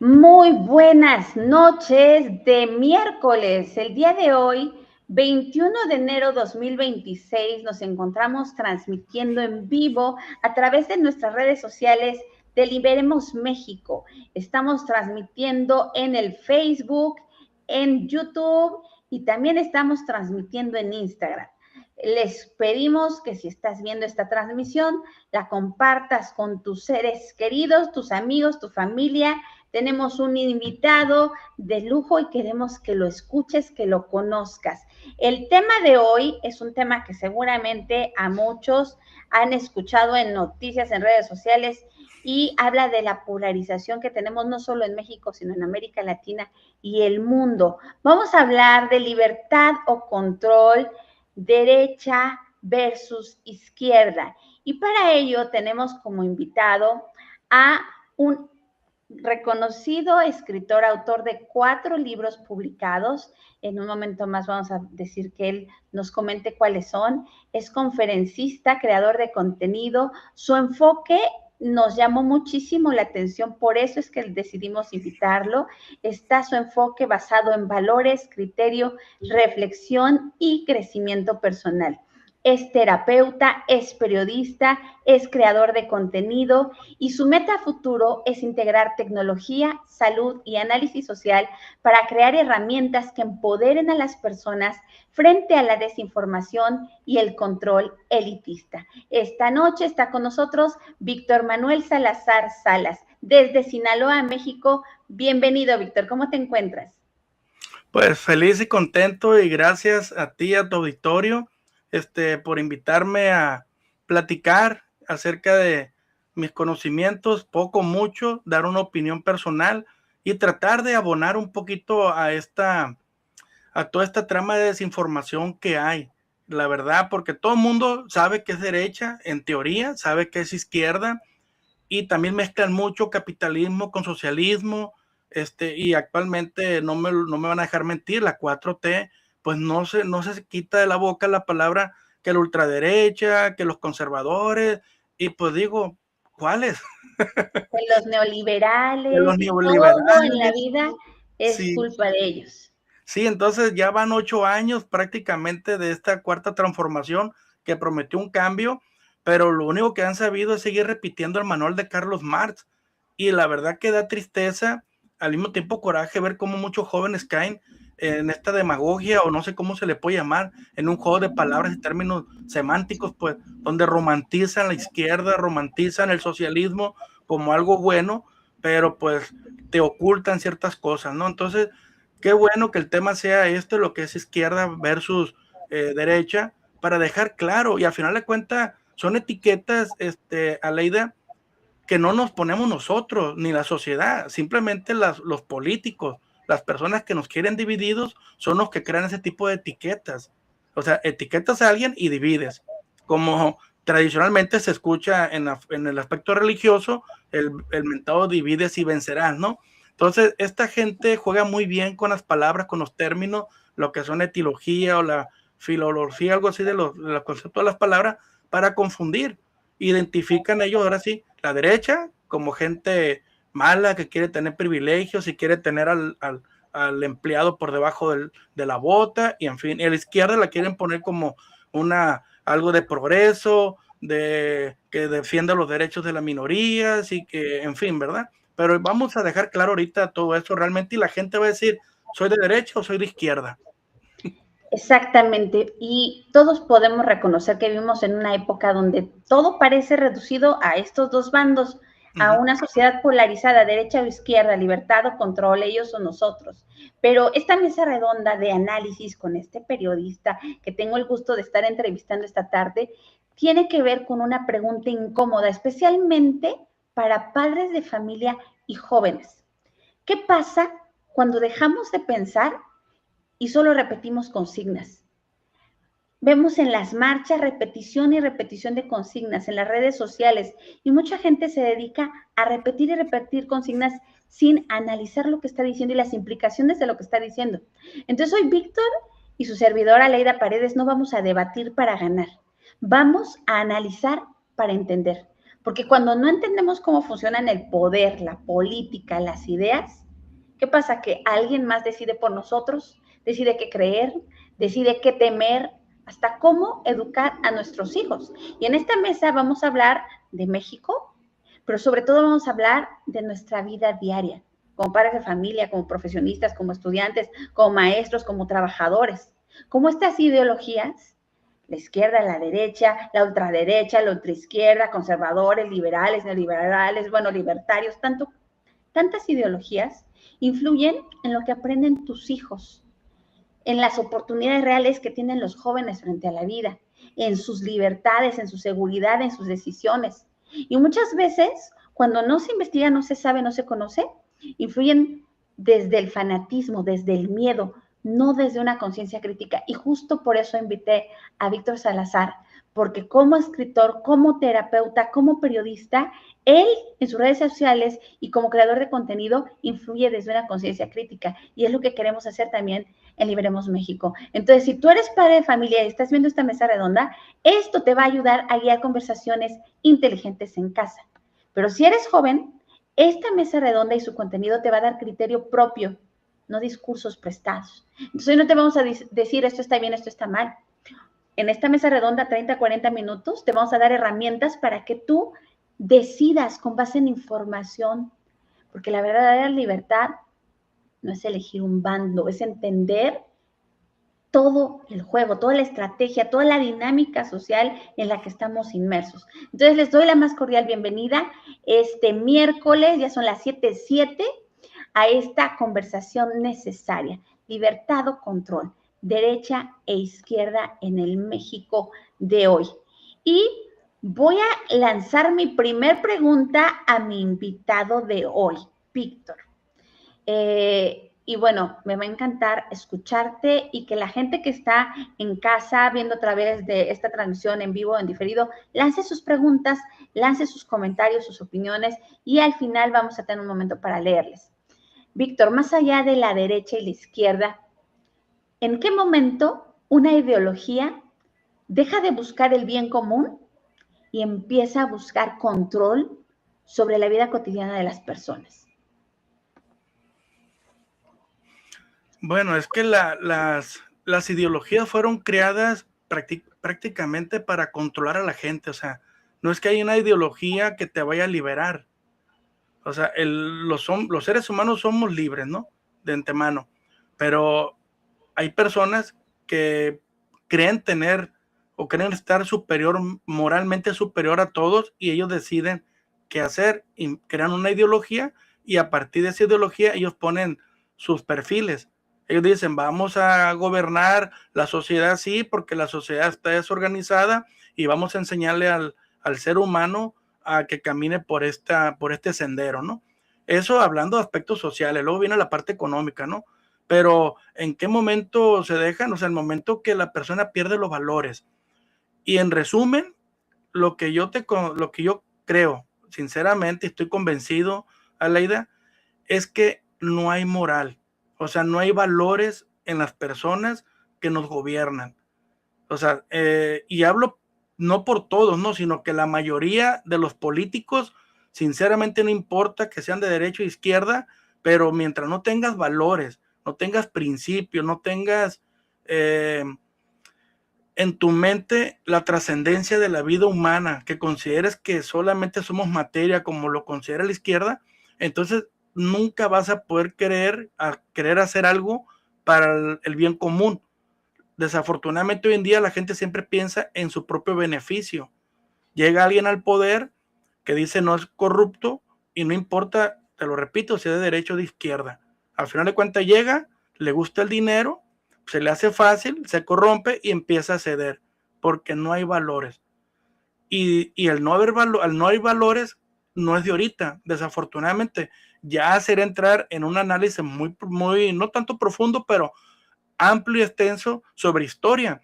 Muy buenas noches de miércoles. El día de hoy, 21 de enero 2026, nos encontramos transmitiendo en vivo a través de nuestras redes sociales de Liberemos México. Estamos transmitiendo en el Facebook, en YouTube y también estamos transmitiendo en Instagram. Les pedimos que si estás viendo esta transmisión, la compartas con tus seres queridos, tus amigos, tu familia. Tenemos un invitado de lujo y queremos que lo escuches, que lo conozcas. El tema de hoy es un tema que seguramente a muchos han escuchado en noticias, en redes sociales, y habla de la polarización que tenemos no solo en México, sino en América Latina y el mundo. Vamos a hablar de libertad o control, derecha versus izquierda. Y para ello tenemos como invitado a un reconocido escritor, autor de 4 libros publicados. En un momento más vamos a decir que él nos comente cuáles son. Es conferencista, creador de contenido. Su enfoque nos llamó muchísimo la atención, por eso es que decidimos invitarlo. Está su enfoque basado en valores, criterio, reflexión y crecimiento personal. Es terapeuta, es periodista, es creador de contenido y su meta futuro es integrar tecnología, salud y análisis social para crear herramientas que empoderen a las personas frente a la desinformación y el control elitista. Esta noche está con nosotros Víctor Manuel Salazar Salas, desde Sinaloa, México. Bienvenido, Víctor. ¿Cómo te encuentras? Pues feliz y contento, y gracias a ti, a tu auditorio, por invitarme a platicar acerca de mis conocimientos, poco, mucho, dar una opinión personal y tratar de abonar un poquito a toda esta trama de desinformación que hay. La verdad, porque todo el mundo sabe que es derecha, en teoría, sabe que es izquierda, y también mezclan mucho capitalismo con socialismo, y actualmente no me van a dejar mentir, la 4T, pues no se quita de la boca la palabra que la ultraderecha, que los conservadores, y pues digo, ¿cuáles? De los De neoliberales los y todo en la neoliberales, vida es sí. culpa de ellos. Sí, entonces ya van 8 años prácticamente de esta cuarta transformación que prometió un cambio, pero lo único que han sabido es seguir repitiendo el manual de Carlos Marx. Y la verdad que da tristeza, al mismo tiempo coraje, ver cómo muchos jóvenes caen en esta demagogia, o no sé cómo se le puede llamar, en un juego de palabras y términos semánticos, pues, donde romantizan la izquierda, romantizan el socialismo como algo bueno, pero pues te ocultan ciertas cosas, ¿no? Entonces, qué bueno que el tema sea lo que es izquierda versus derecha, para dejar claro, y al final de cuentas son etiquetas, Aleida, que no nos ponemos nosotros, ni la sociedad, simplemente los políticos, las personas que nos quieren divididos, son los que crean ese tipo de etiquetas. O sea, etiquetas a alguien y divides, como tradicionalmente se escucha en el aspecto religioso, el mentado divides y vencerás, ¿no? Entonces, esta gente juega muy bien con las palabras, con los términos, lo que son etimología o la filología, algo así de los conceptos de las palabras, para confundir. Identifican ellos ahora sí la derecha como gente mala que quiere tener privilegios y quiere tener al empleado por debajo de la bota, y en fin, y a la izquierda la quieren poner como algo de progreso, que defienda los derechos de las minorías y que, en fin, ¿verdad? Pero vamos a dejar claro ahorita todo eso realmente, y la gente va a decir, ¿soy de derecha o soy de izquierda? Exactamente, y todos podemos reconocer que vivimos en una época donde todo parece reducido a estos dos bandos, a una sociedad polarizada, derecha o izquierda, libertad o control, ellos o nosotros. Pero esta mesa redonda de análisis con este periodista que tengo el gusto de estar entrevistando esta tarde, tiene que ver con una pregunta incómoda, especialmente para padres de familia y jóvenes. ¿Qué pasa cuando dejamos de pensar y solo repetimos consignas? Vemos en las marchas repetición y repetición de consignas, en las redes sociales, y mucha gente se dedica a repetir y repetir consignas sin analizar lo que está diciendo y las implicaciones de lo que está diciendo. Entonces hoy Víctor y su servidora Leida Paredes no vamos a debatir para ganar, vamos a analizar para entender. Porque cuando no entendemos cómo funcionan el poder, la política, las ideas, ¿qué pasa? Que alguien más decide por nosotros, decide qué creer, decide qué temer, hasta cómo educar a nuestros hijos. Y en esta mesa vamos a hablar de México, pero sobre todo vamos a hablar de nuestra vida diaria, como padres de familia, como profesionistas, como estudiantes, como maestros, como trabajadores. Cómo estas ideologías, la izquierda, la derecha, la ultraderecha, la ultraizquierda, conservadores, liberales, neoliberales, bueno, libertarios, tantas ideologías influyen en lo que aprenden tus hijos, en las oportunidades reales que tienen los jóvenes frente a la vida, en sus libertades, en su seguridad, en sus decisiones. Y muchas veces, cuando no se investiga, no se sabe, no se conoce, influyen desde el fanatismo, desde el miedo, no desde una conciencia crítica. Y justo por eso invité a Víctor Salazar, porque como escritor, como terapeuta, como periodista, él en sus redes sociales y como creador de contenido influye desde una conciencia crítica. Y es lo que queremos hacer también en Libremos México. Entonces, si tú eres padre de familia y estás viendo esta mesa redonda, esto te va a ayudar a guiar conversaciones inteligentes en casa. Pero si eres joven, esta mesa redonda y su contenido te va a dar criterio propio, no discursos prestados. Entonces, hoy no te vamos a decir esto está bien, esto está mal. En esta mesa redonda, 30, 40 minutos, te vamos a dar herramientas para que tú decidas con base en información, porque la verdadera libertad no es elegir un bando, es entender todo el juego, toda la estrategia, toda la dinámica social en la que estamos inmersos. Entonces les doy la más cordial bienvenida este miércoles, ya son las 7:07, a esta conversación necesaria, libertad o control, derecha e izquierda en el México de hoy. Y voy a lanzar mi primer pregunta a mi invitado de hoy, Víctor. Y bueno, me va a encantar escucharte y que la gente que está en casa viendo a través de esta transmisión en vivo, en diferido, lance sus preguntas, lance sus comentarios, sus opiniones y al final vamos a tener un momento para leerles. Víctor, más allá de la derecha y la izquierda, ¿en qué momento una ideología deja de buscar el bien común y empieza a buscar control sobre la vida cotidiana de las personas? Bueno, es que las ideologías fueron creadas prácticamente para controlar a la gente. O sea, no es que haya una ideología que te vaya a liberar. O sea, los seres humanos somos libres, ¿no? De antemano. Pero hay personas que creen tener o creen estar superior, moralmente superior a todos, y ellos deciden qué hacer y crean una ideología, y a partir de esa ideología ellos ponen sus perfiles. Ellos dicen, vamos a gobernar la sociedad así porque la sociedad está desorganizada y vamos a enseñarle al ser humano a que camine por este sendero, ¿no? Eso hablando de aspectos sociales. Luego viene la parte económica, ¿no? Pero ¿en qué momento se dejan? O sea, el momento que la persona pierde los valores. Y en resumen, lo que yo creo, sinceramente, estoy convencido, Aleida, es que no hay moral. O sea, no hay valores en las personas que nos gobiernan. O sea, y hablo no por todos, ¿no? Sino que la mayoría de los políticos, sinceramente no importa que sean de derecha o izquierda, pero mientras no tengas valores, no tengas principios, no tengas en tu mente la trascendencia de la vida humana, que consideres que solamente somos materia como lo considera la izquierda, entonces nunca vas a poder querer hacer algo para el bien común. Desafortunadamente hoy en día la gente siempre piensa en su propio beneficio. Llega alguien al poder que dice no es corrupto y no importa, te lo repito, si es de derecha o de izquierda. Al final de cuentas llega, le gusta el dinero, se le hace fácil, se corrompe y empieza a ceder porque no hay valores. Y al no haber valores no es de ahorita, desafortunadamente. Ya sería entrar en un análisis muy, muy, no tanto profundo, pero amplio y extenso sobre historia.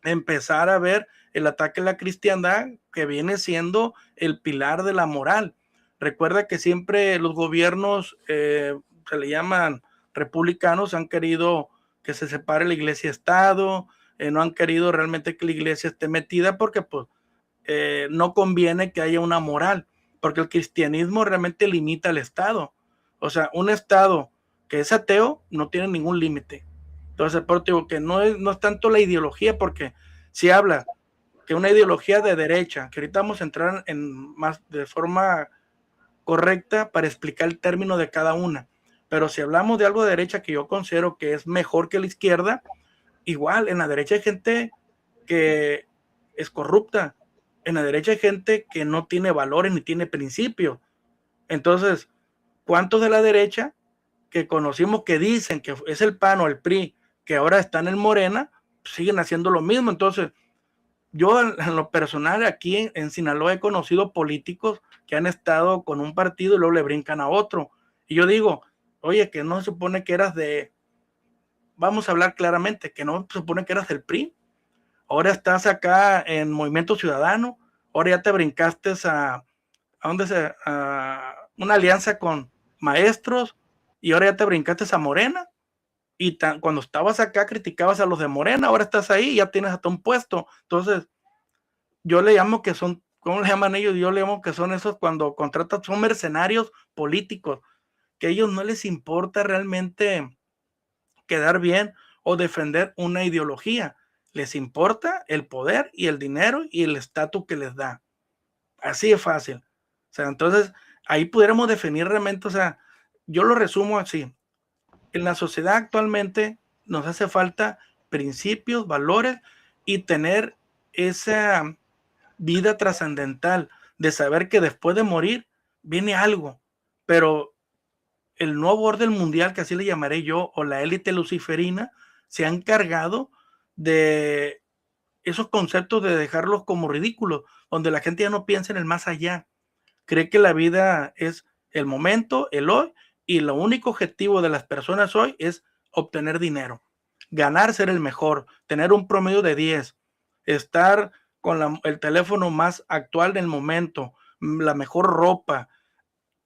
Empezar a ver el ataque a la cristiandad, que viene siendo el pilar de la moral. Recuerda que siempre los gobiernos, se le llaman republicanos, han querido que se separe la iglesia-estado, no han querido realmente que la iglesia esté metida porque pues no conviene que haya una moral, porque el cristianismo realmente limita al Estado. O sea, un Estado que es ateo no tiene ningún límite. Entonces, por digo que no es tanto la ideología, porque si habla que una ideología de derecha, que ahorita vamos a entrar en más de forma correcta para explicar el término de cada una, pero si hablamos de algo de derecha que yo considero que es mejor que la izquierda, igual en la derecha hay gente que es corrupta, en la derecha hay gente que no tiene valores ni tiene principios. Entonces, ¿cuántos de la derecha que conocimos que dicen que es el PAN o el PRI, que ahora están en Morena, siguen haciendo lo mismo? Entonces, yo en lo personal aquí en Sinaloa he conocido políticos que han estado con un partido y luego le brincan a otro. Y yo digo, oye, que no se supone que eras vamos a hablar claramente, que no se supone que eras del PRI. Ahora estás acá en Movimiento Ciudadano, ahora ya te brincaste a una alianza con maestros y ahora ya te brincaste a Morena. Y cuando estabas acá criticabas a los de Morena, ahora estás ahí y ya tienes hasta un puesto. Entonces, yo le llamo que son, ¿cómo le llaman ellos? Yo le llamo que son esos cuando contratan, son mercenarios políticos, que a ellos no les importa realmente quedar bien o defender una ideología. Les importa el poder y el dinero y el estatus que les da. Así es fácil. O sea, entonces ahí pudiéramos definir realmente, o sea, yo lo resumo así. En la sociedad actualmente nos hace falta principios, valores y tener esa vida trascendental de saber que después de morir viene algo, pero el nuevo orden mundial, que así le llamaré yo, o la élite luciferina, se ha encargado de esos conceptos de dejarlos como ridículos, donde la gente ya no piensa en el más allá, cree que la vida es el momento, el hoy, y lo único objetivo de las personas hoy es obtener dinero, ganar, ser el mejor, tener un promedio de 10, estar con el teléfono más actual del momento, la mejor ropa,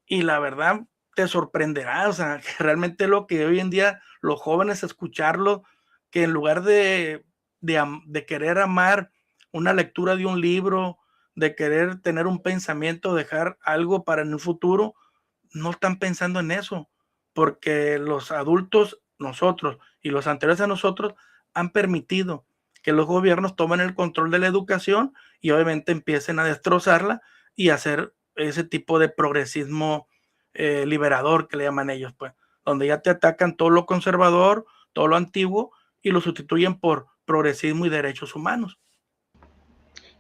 y la verdad te sorprenderá, o sea, que realmente lo que hoy en día los jóvenes escucharlo, que en lugar de querer amar una lectura de un libro, de querer tener un pensamiento, dejar algo para en el futuro, no están pensando en eso, porque los adultos, nosotros y los anteriores a nosotros, han permitido que los gobiernos tomen el control de la educación y obviamente empiecen a destrozarla y hacer ese tipo de progresismo liberador que le llaman ellos, pues, donde ya te atacan todo lo conservador, todo lo antiguo y lo sustituyen por progresismo y derechos humanos.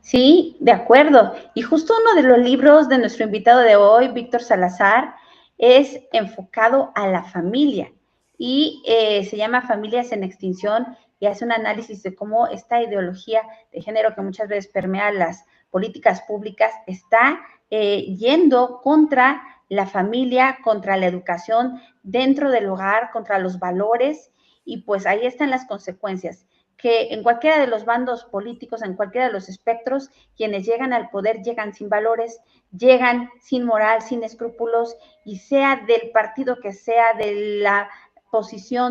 Sí, de acuerdo. Y justo uno de los libros de nuestro invitado de hoy, Víctor Salazar, es enfocado a la familia y se llama Familias en Extinción y hace un análisis de cómo esta ideología de género que muchas veces permea las políticas públicas está yendo contra la familia, contra la educación dentro del hogar, contra los valores y pues ahí están las consecuencias que en cualquiera de los bandos políticos, en cualquiera de los espectros, quienes llegan al poder llegan sin valores, llegan sin moral, sin escrúpulos, y sea del partido que sea, de la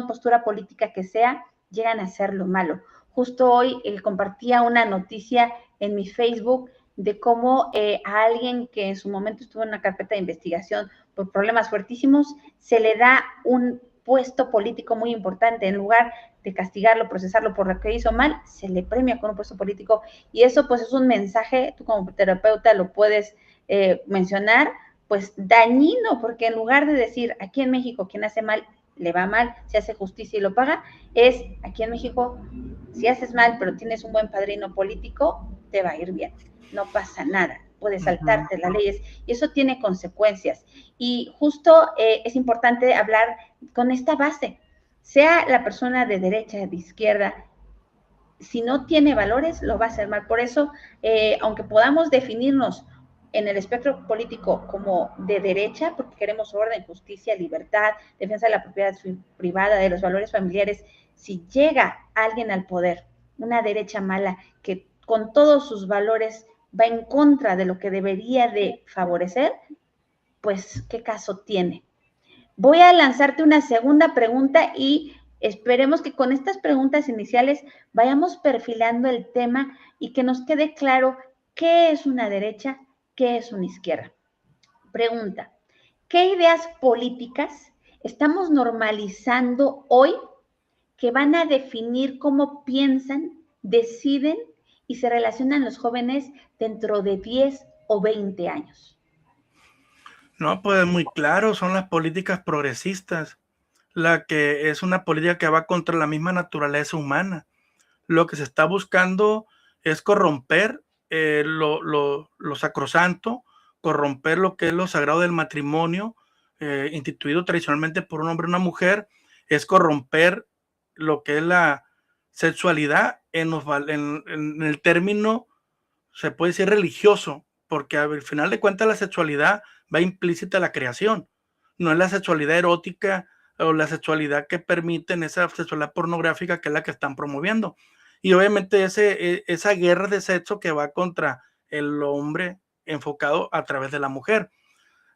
postura política que sea, llegan a hacer lo malo. Justo hoy compartía una noticia en mi Facebook de cómo a alguien que en su momento estuvo en una carpeta de investigación por problemas fuertísimos, se le da un puesto político muy importante. En lugar de castigarlo, procesarlo por lo que hizo mal, se le premia con un puesto político. Y eso pues es un mensaje, tú como terapeuta lo puedes mencionar, pues dañino, porque en lugar de decir aquí en México quien hace mal le va mal, se hace justicia y lo paga, es aquí en México si haces mal pero tienes un buen padrino político, te va a ir bien, no pasa nada, puedes saltarte las leyes y eso tiene consecuencias. Y justo es importante hablar con esta base, sea la persona de derecha, de izquierda, si no tiene valores, lo va a hacer mal. Por eso, aunque podamos definirnos en el espectro político como de derecha, porque queremos orden, justicia, libertad, defensa de la propiedad privada, de los valores familiares, si llega alguien al poder, una derecha mala, que con todos sus valores va en contra de lo que debería de favorecer, pues, ¿qué caso tiene? Voy a lanzarte una segunda pregunta y esperemos que con estas preguntas iniciales vayamos perfilando el tema y que nos quede claro ¿Qué es una derecha? ¿Qué es una izquierda? Pregunta, ¿qué ideas políticas estamos normalizando hoy que van a definir cómo piensan, deciden y se relacionan los jóvenes dentro de 10 o 20 años? No, pues muy claro, son las políticas progresistas, la que es una política que va contra la misma naturaleza humana. Lo que se está buscando es corromper lo sacrosanto, corromper lo que es lo sagrado del matrimonio, instituido tradicionalmente por un hombre y una mujer, es corromper lo que es la sexualidad en el término, se puede decir religioso, porque al final de cuentas la sexualidad va implícita a la creación, no es la sexualidad erótica o la sexualidad que permiten esa sexualidad pornográfica que es la que están promoviendo. Y obviamente esa guerra de sexo que va contra el hombre enfocado a través de la mujer.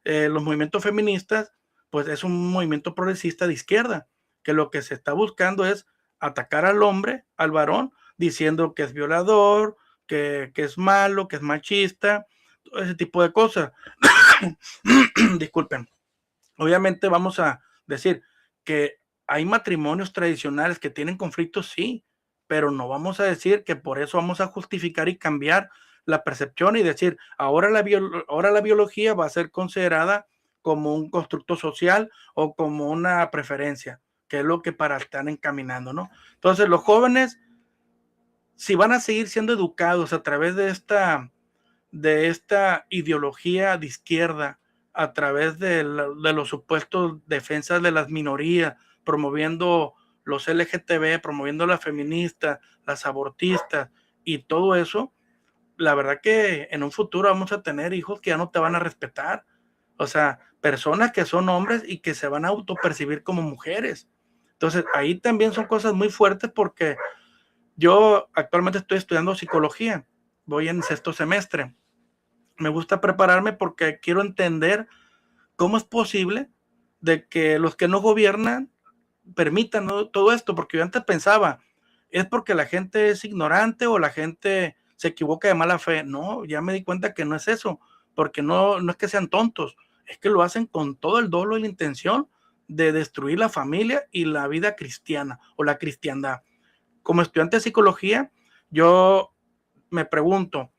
Los movimientos feministas, pues es un movimiento progresista de izquierda, que lo que se está buscando es atacar al hombre, al varón, diciendo que es violador, que es malo, que es machista, todo ese tipo de cosas. Disculpen. Obviamente vamos a decir que hay matrimonios tradicionales que tienen conflictos, sí, pero no vamos a decir que por eso vamos a justificar y cambiar la percepción y decir, ahora la biología va a ser considerada como un constructo social o como una preferencia, que es lo que para están encaminando, ¿no? Entonces los jóvenes, si van a seguir siendo educados a través de esta ideología de izquierda, a través de los supuestos defensas de las minorías, promoviendo los LGTB, promoviendo las feministas, las abortistas y todo eso, la verdad que en un futuro vamos a tener hijos que ya no te van a respetar. O sea, personas que son hombres y que se van a autopercibir como mujeres. Entonces, ahí también son cosas muy fuertes porque yo actualmente estoy estudiando psicología, voy en 6º semestre. Me gusta prepararme porque quiero entender cómo es posible de que los que no gobiernan permitan, ¿no?, todo esto, porque yo antes pensaba, es porque la gente es ignorante o la gente se equivoca de mala fe. No, ya me di cuenta que no es eso, porque no es que sean tontos, es que lo hacen con todo el dolo y la intención de destruir la familia y la vida cristiana o la cristiandad. Como estudiante de psicología, yo me pregunto,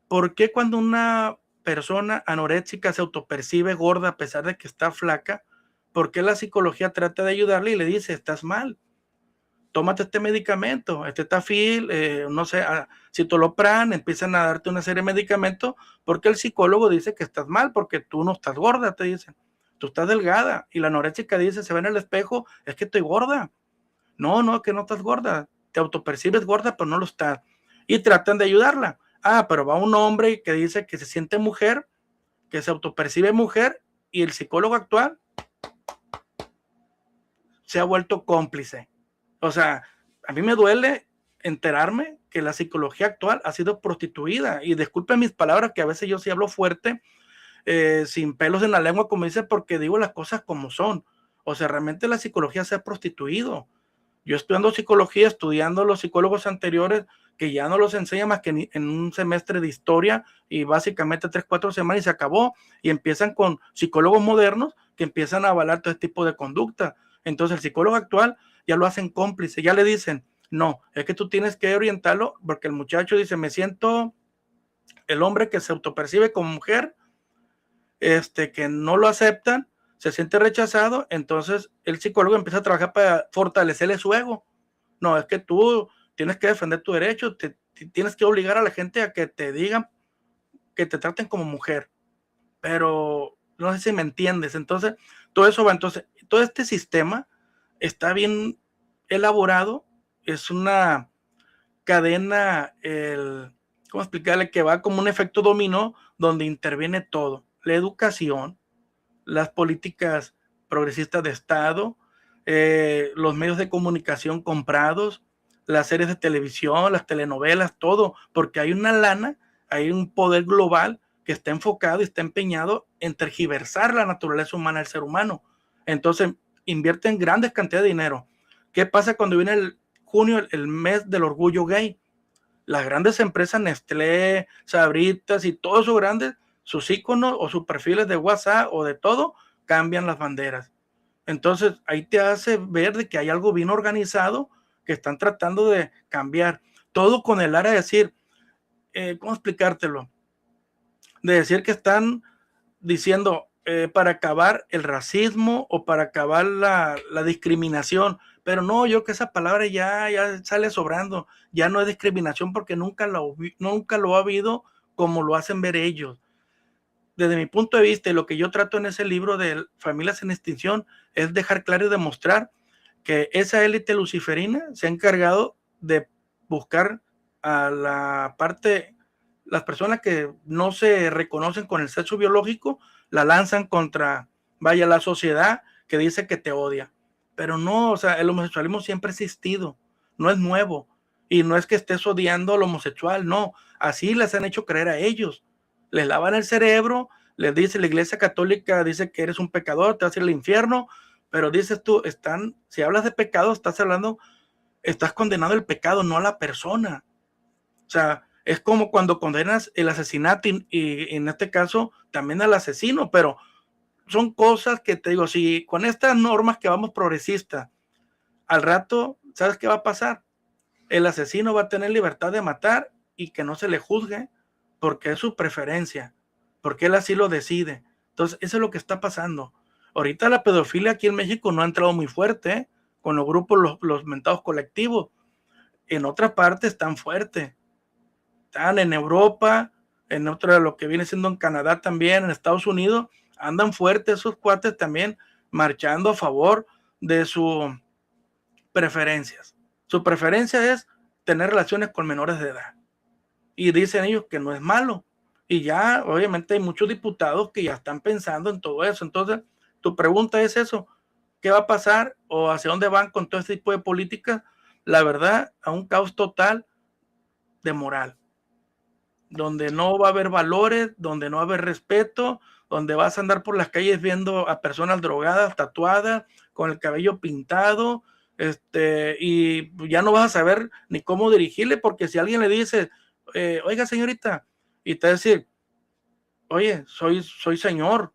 ¿por qué cuando una persona anoréxica se autopercibe gorda a pesar de que está flaca, por qué la psicología trata de ayudarle y le dice, estás mal, tómate este medicamento, este Tafil, no sé, citalopram, empiezan a darte una serie de medicamentos, porque el psicólogo dice que estás mal, porque tú no estás gorda, te dicen, tú estás delgada, y la anoréxica dice, se ve en el espejo, es que estoy gorda. No, que no estás gorda, te autopercibes gorda, pero no lo estás. Y tratan de ayudarla. Ah, pero va un hombre que dice que se siente mujer, que se autopercibe mujer, y el psicólogo actual se ha vuelto cómplice. O sea, a mí me duele enterarme que la psicología actual ha sido prostituida. Y disculpen mis palabras, que a veces yo sí hablo fuerte, sin pelos en la lengua, como dice, porque digo las cosas como son. O sea, realmente la psicología se ha prostituido. Yo estudiando psicología, estudiando los psicólogos anteriores, que ya no los enseña más que en un semestre de historia y básicamente 3, 4 semanas y se acabó. Y empiezan con psicólogos modernos que empiezan a avalar todo este tipo de conducta. Entonces el psicólogo actual ya lo hacen cómplice, ya le dicen, no, es que tú tienes que orientarlo porque el muchacho dice, me siento el hombre que se autopercibe como mujer, que no lo aceptan, se siente rechazado, entonces el psicólogo empieza a trabajar para fortalecerle su ego. No, es que tú tienes que defender tu derecho, tienes que obligar a la gente a que te digan, que te traten como mujer. Pero no sé si me entiendes. Entonces, todo eso va. Entonces, todo este sistema está bien elaborado, es una cadena, ¿cómo explicarle? Que va como un efecto dominó donde interviene todo. La educación, las políticas progresistas de Estado, los medios de comunicación comprados, las series de televisión, las telenovelas, todo, porque hay una lana, hay un poder global que está enfocado y está empeñado en tergiversar la naturaleza humana del ser humano. Entonces, invierten grandes cantidades de dinero. ¿Qué pasa cuando viene el junio, el mes del orgullo gay? Las grandes empresas Nestlé, Sabritas y todos esos grandes, sus iconos o sus perfiles de WhatsApp o de todo, cambian las banderas. Entonces, ahí te hace ver de que hay algo bien organizado que están tratando de cambiar. Todo con el área de decir, ¿cómo explicártelo? De decir que están diciendo para acabar el racismo o para acabar la discriminación. Pero no, yo que esa palabra ya sale sobrando. Ya no es discriminación porque nunca lo ha habido como lo hacen ver ellos. Desde mi punto de vista, y lo que yo trato en ese libro de Familias en Extinción, es dejar claro y demostrar que esa élite luciferina se ha encargado de buscar a la parte, las personas que no se reconocen con el sexo biológico, la lanzan contra, vaya, la sociedad que dice que te odia. Pero no, o sea, el homosexualismo siempre ha existido, no es nuevo. Y no es que estés odiando al homosexual, no, así les han hecho creer a ellos. Les lavan el cerebro, les dice la Iglesia Católica, dice que eres un pecador, te vas a ir al infierno, pero dices tú, si hablas de pecado, estás condenando el pecado, no a la persona. O sea, es como cuando condenas el asesinato y en este caso también al asesino, pero son cosas que te digo, si con estas normas que vamos progresistas, al rato, ¿sabes qué va a pasar? El asesino va a tener libertad de matar y que no se le juzgue porque es su preferencia, porque él así lo decide. Entonces, eso es lo que está pasando. Ahorita la pedofilia aquí en México no ha entrado muy fuerte, ¿eh? Con los grupos, los mentados colectivos. En otra parte están fuertes. Están en Europa, en otra, lo que viene siendo en Canadá también, en Estados Unidos, andan fuertes esos cuates también, marchando a favor de sus preferencias. Su preferencia es tener relaciones con menores de edad. Y dicen ellos que no es malo. Y ya, obviamente, hay muchos diputados que ya están pensando en todo eso. Entonces, tu pregunta es eso, ¿qué va a pasar o hacia dónde van con todo este tipo de políticas? La verdad, a un caos total de moral, donde no va a haber valores, donde no va a haber respeto, donde vas a andar por las calles viendo a personas drogadas, tatuadas, con el cabello pintado, y ya no vas a saber ni cómo dirigirle, porque si alguien le dice, oiga señorita, y te va a decir, oye, soy señor,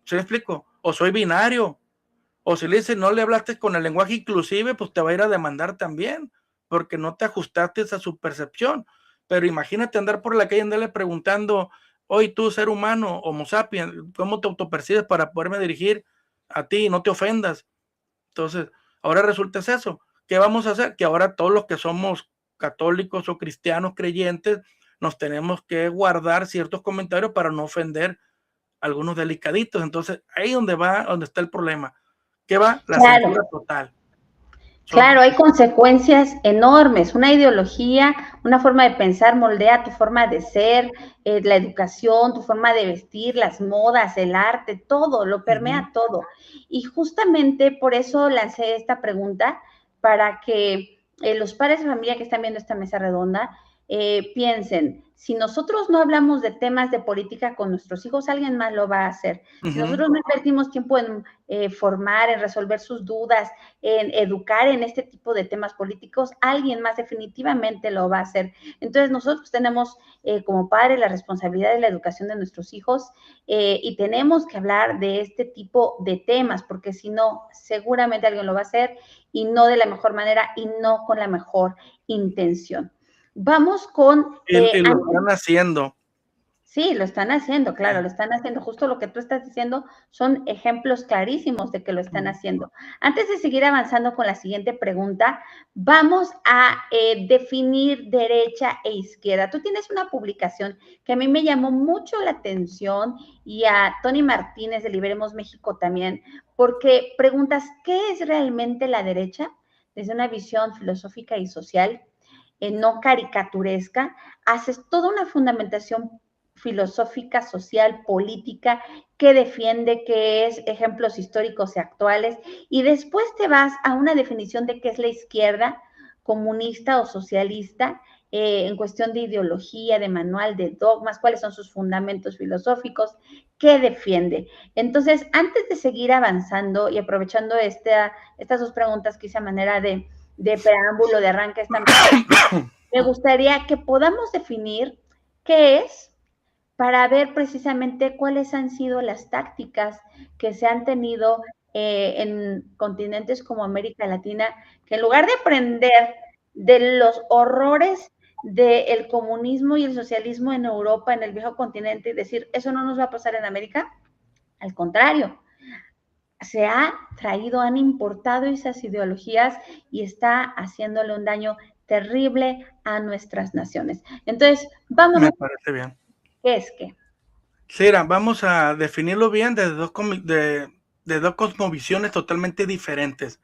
¿se me explico? O soy binario, o si le dice no le hablaste con el lenguaje inclusive, pues te va a ir a demandar también, porque no te ajustaste a su percepción. Pero imagínate andar por la calle y andarle preguntando, oye, tú ser humano, homo sapiens, ¿cómo te autopercibes para poderme dirigir a ti y no te ofendas? Entonces, ahora resulta eso. ¿Qué vamos a hacer? Que ahora todos los que somos católicos o cristianos creyentes nos tenemos que guardar ciertos comentarios para no ofender a algunos delicaditos. Entonces, ahí donde está el problema. ¿Qué va? La censura total. Claro, hay consecuencias enormes. Una ideología, una forma de pensar moldea tu forma de ser, la educación, tu forma de vestir, las modas, el arte, todo, lo permea todo. Y justamente por eso lancé esta pregunta, para que los padres de familia que están viendo esta mesa redonda piensen, si nosotros no hablamos de temas de política con nuestros hijos, alguien más lo va a hacer. Si nosotros no invertimos tiempo en formar, en resolver sus dudas, en educar en este tipo de temas políticos, alguien más definitivamente lo va a hacer. Entonces nosotros tenemos como padres la responsabilidad de la educación de nuestros hijos y tenemos que hablar de este tipo de temas, porque si no, seguramente alguien lo va a hacer y no de la mejor manera y no con la mejor intención. Vamos con... y lo están haciendo. Sí, lo están haciendo, claro, lo están haciendo. Justo lo que tú estás diciendo son ejemplos clarísimos de que lo están haciendo. Antes de seguir avanzando con la siguiente pregunta, vamos a definir derecha e izquierda. Tú tienes una publicación que a mí me llamó mucho la atención y a Tony Martínez de Liberemos México también, porque preguntas, ¿qué es realmente la derecha? Desde una visión filosófica y social, no caricaturesca, haces toda una fundamentación filosófica, social, política, que defiende, que es ejemplos históricos y actuales, y después te vas a una definición de qué es la izquierda, comunista o socialista, en cuestión de ideología, de manual, de dogmas, cuáles son sus fundamentos filosóficos, qué defiende. Entonces, antes de seguir avanzando y aprovechando estas dos preguntas que hice a manera de preámbulo, de arranque esta me gustaría que podamos definir qué es para ver precisamente cuáles han sido las tácticas que se han tenido en continentes como América Latina, que en lugar de aprender de los horrores del comunismo y el socialismo en Europa, en el viejo continente, y decir, eso no nos va a pasar en América, al contrario, se ha traído, han importado esas ideologías y está haciéndole un daño terrible a nuestras naciones. Entonces, vámonos. Me parece bien. ¿Qué es qué? Sí, vamos a definirlo bien de dos cosmovisiones totalmente diferentes.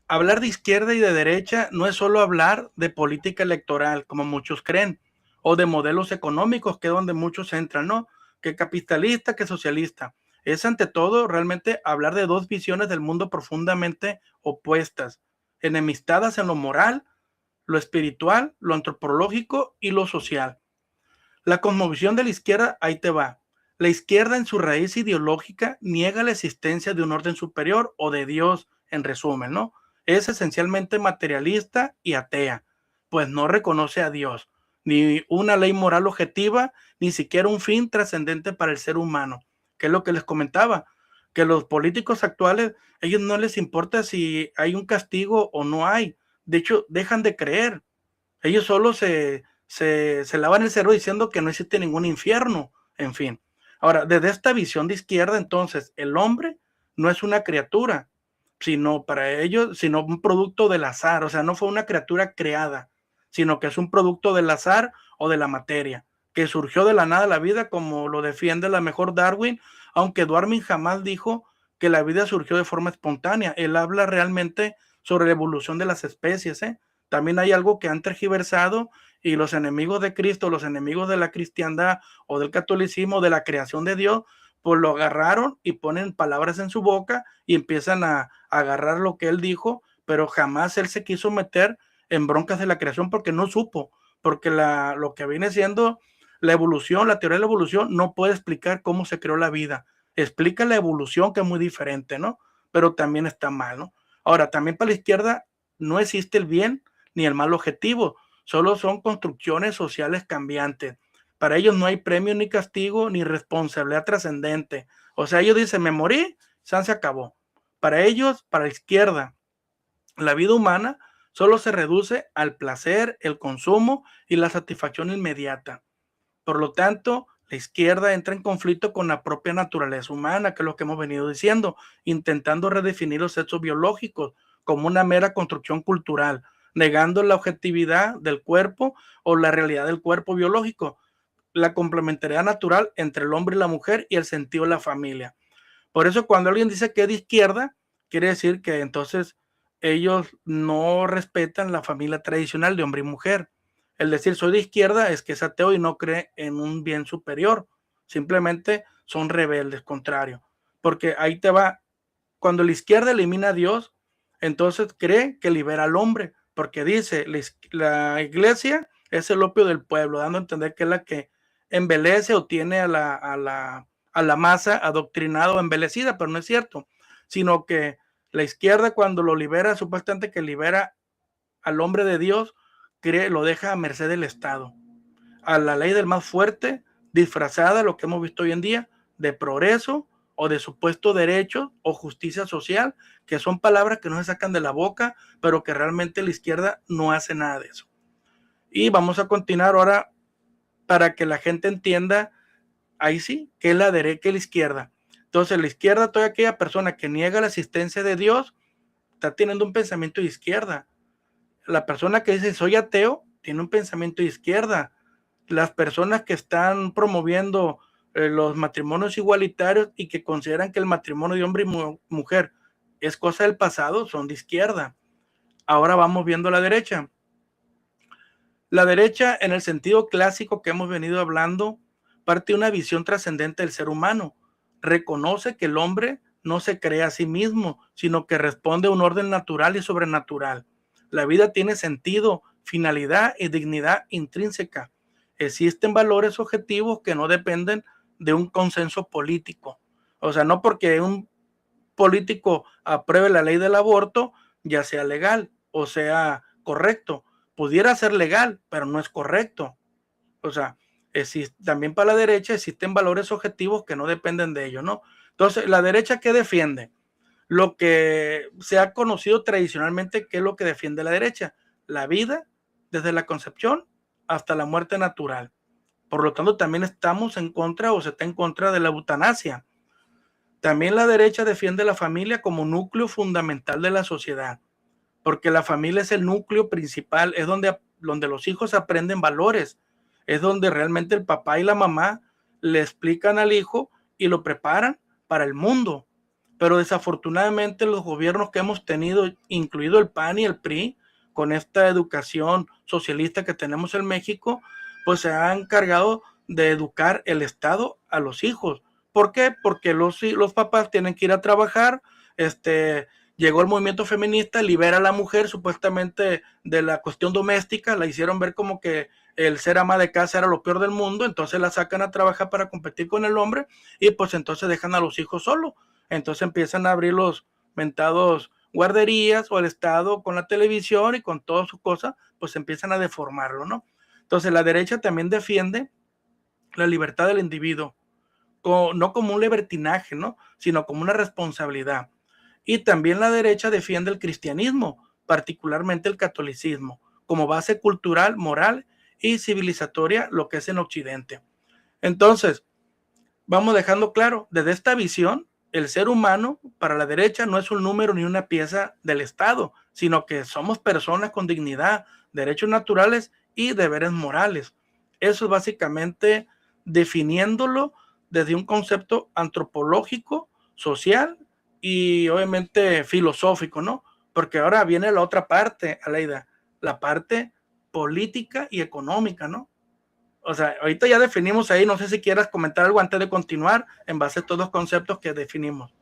Hablar de izquierda y de derecha no es solo hablar de política electoral, como muchos creen, o de modelos económicos, que es donde muchos entran, ¿no? Que capitalista, que socialista. Es ante todo realmente hablar de dos visiones del mundo profundamente opuestas, enemistadas en lo moral, lo espiritual, lo antropológico y lo social. La cosmovisión de la izquierda, ahí te va. La izquierda en su raíz ideológica niega la existencia de un orden superior o de Dios, en resumen, ¿no? Es esencialmente materialista y atea, pues no reconoce a Dios, ni una ley moral objetiva, ni siquiera un fin trascendente para el ser humano, que es lo que les comentaba, que los políticos actuales, ellos no les importa si hay un castigo o no hay. De hecho, dejan de creer. Ellos solo se lavan el cerebro diciendo que no existe ningún infierno, en fin. Ahora, desde esta visión de izquierda, entonces, el hombre no es una criatura, sino para ellos, sino un producto del azar, o sea, no fue una criatura creada, sino que es un producto del azar o de la materia, que surgió de la nada la vida, como lo defiende la mejor Darwin, aunque Darwin jamás dijo que la vida surgió de forma espontánea. Él habla realmente sobre la evolución de las especies, ¿eh? También hay algo que han tergiversado y los enemigos de Cristo, los enemigos de la cristiandad o del catolicismo, de la creación de Dios, pues lo agarraron y ponen palabras en su boca y empiezan a agarrar lo que él dijo, pero jamás él se quiso meter en broncas de la creación porque no supo, porque lo que viene siendo la evolución, la teoría de la evolución no puede explicar cómo se creó la vida. Explica la evolución, que es muy diferente, ¿no? Pero también está mal, ¿no? Ahora, también para la izquierda no existe el bien ni el mal objetivo, solo son construcciones sociales cambiantes. Para ellos no hay premio ni castigo ni responsabilidad trascendente. O sea, ellos dicen, me morí, se acabó. Para ellos, para la izquierda, la vida humana solo se reduce al placer, el consumo y la satisfacción inmediata. Por lo tanto, la izquierda entra en conflicto con la propia naturaleza humana, que es lo que hemos venido diciendo, intentando redefinir los sexos biológicos como una mera construcción cultural, negando la objetividad del cuerpo o la realidad del cuerpo biológico, la complementariedad natural entre el hombre y la mujer y el sentido de la familia. Por eso cuando alguien dice que es de izquierda, quiere decir que entonces ellos no respetan la familia tradicional de hombre y mujer. El decir soy de izquierda es que es ateo y no cree en un bien superior. Simplemente son rebeldes, contrario. Porque ahí te va, cuando la izquierda elimina a Dios, entonces cree que libera al hombre, porque dice, la iglesia es el opio del pueblo, dando a entender que es la que embelece o tiene a la masa adoctrinada o embelecida, pero no es cierto, sino que la izquierda cuando lo libera, supuestamente que libera al hombre de Dios, lo deja a merced del Estado, a la ley del más fuerte, disfrazada, lo que hemos visto hoy en día, de progreso o de supuesto derecho o justicia social, que son palabras que no se sacan de la boca, pero que realmente la izquierda no hace nada de eso. Y vamos a continuar ahora para que la gente entienda, ahí sí, que es la derecha, que es la izquierda. Entonces, la izquierda, toda aquella persona que niega la existencia de Dios, está teniendo un pensamiento de izquierda. La persona que dice soy ateo, tiene un pensamiento de izquierda. Las personas que están promoviendo los matrimonios igualitarios y que consideran que el matrimonio de hombre y mujer es cosa del pasado, son de izquierda. Ahora vamos viendo la derecha. La derecha, en el sentido clásico que hemos venido hablando, parte de una visión trascendente del ser humano. Reconoce que el hombre no se crea a sí mismo, sino que responde a un orden natural y sobrenatural. La vida tiene sentido, finalidad y dignidad intrínseca. Existen valores objetivos que no dependen de un consenso político. O sea, no porque un político apruebe la ley del aborto, ya sea legal o sea correcto, pudiera ser legal, pero no es correcto. O sea, también para la derecha existen valores objetivos que no dependen de ello, ¿no? Entonces, ¿la derecha qué defiende? Lo que se ha conocido tradicionalmente, ¿qué es lo que defiende la derecha? La vida, desde la concepción hasta la muerte natural. Por lo tanto, también estamos en contra o se está en contra de la eutanasia. También la derecha defiende la familia como núcleo fundamental de la sociedad, porque la familia es el núcleo principal, es donde los hijos aprenden valores, es donde realmente el papá y la mamá le explican al hijo y lo preparan para el mundo. Pero desafortunadamente los gobiernos que hemos tenido, incluido el PAN y el PRI, con esta educación socialista que tenemos en México, pues se han encargado de educar el Estado a los hijos. ¿Por qué? Porque los papás tienen que ir a trabajar, llegó el movimiento feminista, libera a la mujer supuestamente de la cuestión doméstica, la hicieron ver como que el ser ama de casa era lo peor del mundo, entonces la sacan a trabajar para competir con el hombre y pues entonces dejan a los hijos solos. Entonces empiezan a abrir los mentados guarderías o el Estado con la televisión y con todas sus cosas, pues empiezan a deformarlo, ¿no? Entonces la derecha también defiende la libertad del individuo, no como un libertinaje, ¿no? Sino como una responsabilidad. Y también la derecha defiende el cristianismo, particularmente el catolicismo, como base cultural, moral y civilizatoria, lo que es en Occidente. Entonces, vamos dejando claro, desde esta visión, el ser humano para la derecha no es un número ni una pieza del Estado, sino que somos personas con dignidad, derechos naturales y deberes morales. Eso es básicamente definiéndolo desde un concepto antropológico, social y obviamente filosófico, ¿no? Porque ahora viene la otra parte, Aleida, la parte política y económica, ¿no? O sea, ahorita ya definimos ahí, no sé si quieras comentar algo antes de continuar en base a todos los conceptos que definimos.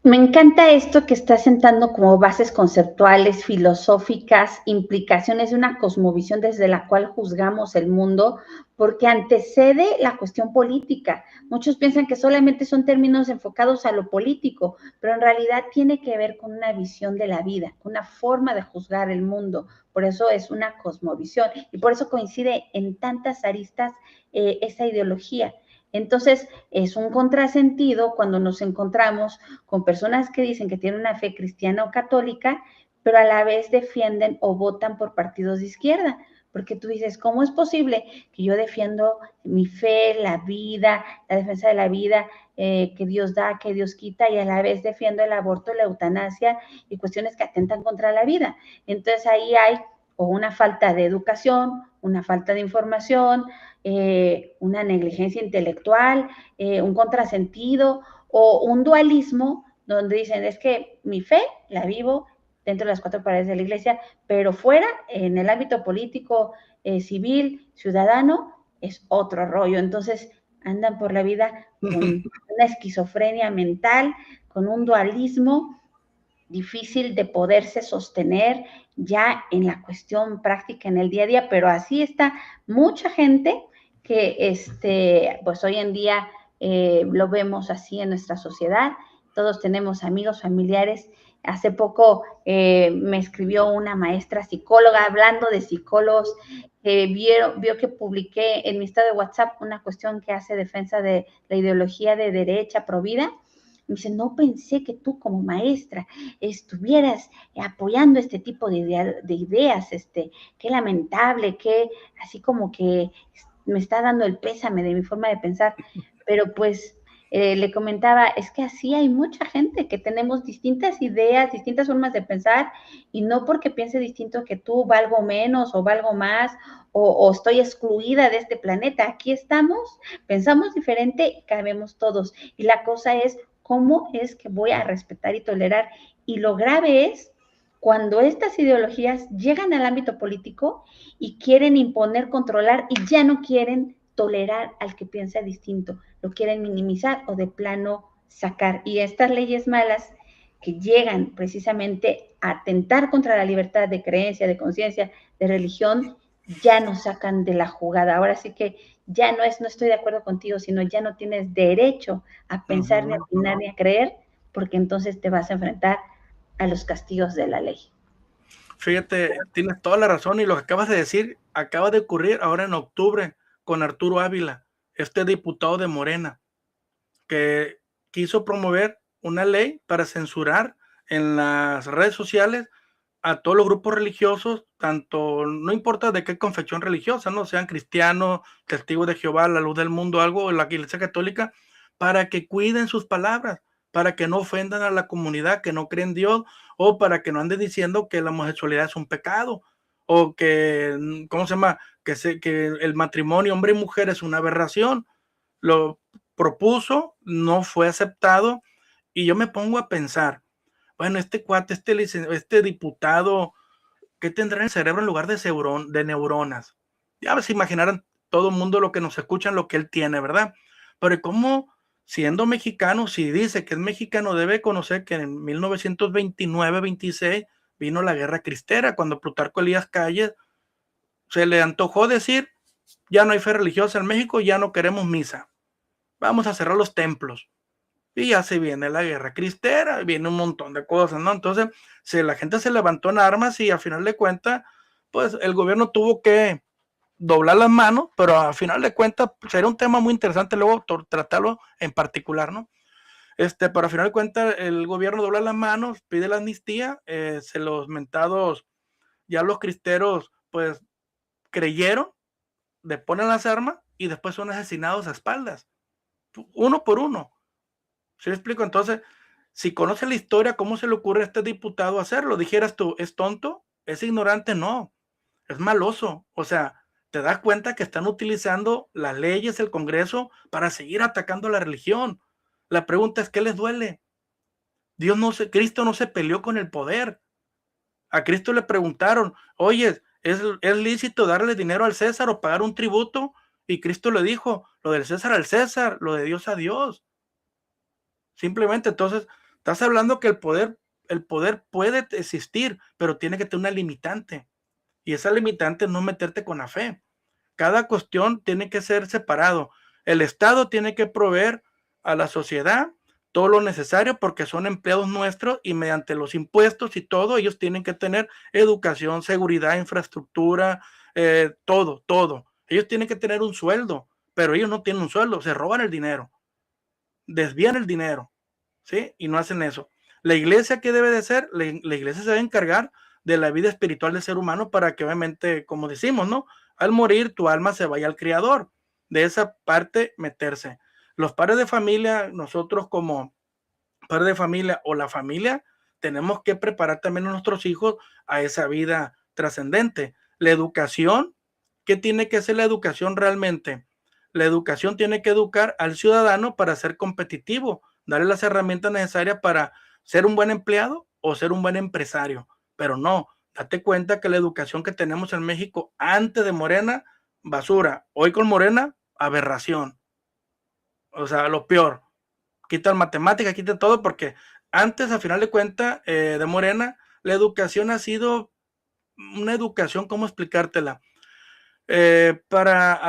Me encanta esto que está sentando como bases conceptuales, filosóficas, implicaciones de una cosmovisión desde la cual juzgamos el mundo, porque antecede la cuestión política. Muchos piensan que solamente son términos enfocados a lo político, pero en realidad tiene que ver con una visión de la vida, una forma de juzgar el mundo. Por eso es una cosmovisión y por eso coincide en tantas aristas esa ideología. Entonces, es un contrasentido cuando nos encontramos con personas que dicen que tienen una fe cristiana o católica, pero a la vez defienden o votan por partidos de izquierda. Porque tú dices, ¿cómo es posible que yo defiendo mi fe, la vida, la defensa de la vida, que Dios da, que Dios quita, y a la vez defiendo el aborto, la eutanasia y cuestiones que atentan contra la vida? Entonces ahí hay o una falta de educación, una falta de información, una negligencia intelectual, un contrasentido o un dualismo donde dicen, es que mi fe la vivo dentro de las cuatro paredes de la iglesia, pero fuera, en el ámbito político, civil, ciudadano, es otro rollo. Entonces andan por la vida con una esquizofrenia mental, con un dualismo difícil de poderse sostener ya en la cuestión práctica en el día a día, pero así está mucha gente que pues hoy en día lo vemos así en nuestra sociedad. Todos tenemos amigos, familiares. Hace poco me escribió una maestra psicóloga hablando de psicólogos que vio que publiqué en mi estado de WhatsApp una cuestión que hace defensa de la ideología de derecha provida. Me dice, no pensé que tú como maestra estuvieras apoyando este tipo de ideas, qué lamentable, qué así como que me está dando el pésame de mi forma de pensar, pero pues le comentaba, es que así hay mucha gente que tenemos distintas ideas, distintas formas de pensar, y no porque piense distinto que tú valgo menos o valgo más, o estoy excluida de este planeta. Aquí estamos, pensamos diferente, cabemos todos, y la cosa es cómo es que voy a respetar y tolerar. Y lo grave es cuando estas ideologías llegan al ámbito político y quieren imponer, controlar, y ya no quieren tolerar al que piensa distinto, lo quieren minimizar o de plano sacar. Y estas leyes malas que llegan precisamente a atentar contra la libertad de creencia, de conciencia, de religión, ya nos sacan de la jugada. Ahora sí que ya no estoy de acuerdo contigo, sino ya no tienes derecho a pensar, ni a opinar, ni a creer, porque entonces te vas a enfrentar a los castigos de la ley. Fíjate, tienes toda la razón y lo que acabas de decir acaba de ocurrir ahora en octubre con Arturo Ávila, este diputado de Morena, que quiso promover una ley para censurar en las redes sociales a todos los grupos religiosos, tanto, no importa de qué confesión religiosa, no sean cristianos, testigos de Jehová, la luz del mundo, algo, la Iglesia Católica, para que cuiden sus palabras, para que no ofendan a la comunidad que no cree en Dios, o para que no anden diciendo que la homosexualidad es un pecado, o que, ¿cómo se llama? Que el matrimonio hombre y mujer es una aberración. Lo propuso, no fue aceptado, y yo me pongo a pensar, bueno, este cuate, este diputado, ¿qué tendrá en el cerebro en lugar de neuronas? Ya se imaginarán todo el mundo lo que nos escuchan, lo que él tiene, ¿verdad? Pero ¿cómo, siendo mexicano, si dice que es mexicano, debe conocer que en 1929-26 vino la guerra cristera, cuando Plutarco Elías Calles se le antojó decir, ya no hay fe religiosa en México, ya no queremos misa, vamos a cerrar los templos. Y ya se viene la guerra cristera, viene un montón de cosas, ¿no? Entonces, la gente se levantó en armas y a final de cuentas, pues el gobierno tuvo que doblar las manos, pero a final de cuentas pues, era un tema muy interesante luego tratarlo en particular, ¿no? Pero a final de cuentas el gobierno dobla las manos, pide la amnistía, los mentados, ya los cristeros, pues creyeron, deponen las armas y después son asesinados a espaldas, uno por uno. ¿Sí me explico? Entonces, si conoce la historia, ¿cómo se le ocurre a este diputado hacerlo? Dijeras tú, ¿es tonto? ¿Es ignorante? No, es maloso. O sea, te das cuenta que están utilizando las leyes, el Congreso, para seguir atacando a la religión. La pregunta es, ¿qué les duele? Cristo no se peleó con el poder. A Cristo le preguntaron, oye, ¿es lícito darle dinero al César o pagar un tributo? Y Cristo le dijo, lo del César al César, lo de Dios a Dios. Simplemente, entonces, estás hablando que el poder puede existir, pero tiene que tener una limitante. Y esa limitante es no meterte con la fe. Cada cuestión tiene que ser separado. El Estado tiene que proveer a la sociedad todo lo necesario porque son empleados nuestros y mediante los impuestos y todo, ellos tienen que tener educación, seguridad, infraestructura, todo, todo. Ellos tienen que tener un sueldo, pero ellos no tienen un sueldo, se roban el dinero, desvían el dinero. ¿Sí? Y no hacen eso. La iglesia, ¿qué debe de ser? La iglesia se debe encargar de la vida espiritual del ser humano para que obviamente, como decimos, ¿no? Al morir tu alma se vaya al Creador. De esa parte meterse. Los padres de familia, nosotros como padres de familia o la familia, tenemos que preparar también a nuestros hijos a esa vida trascendente. La educación, ¿qué tiene que ser la educación realmente? La educación tiene que educar al ciudadano para ser competitivo, darle las herramientas necesarias para ser un buen empleado o ser un buen empresario. Pero no, date cuenta que la educación que tenemos en México antes de Morena, basura. Hoy con Morena, aberración. O sea, lo peor. Quitan matemáticas, quitan todo, porque antes, a final de cuentas, de Morena, la educación ha sido una educación, ¿cómo explicártela? Para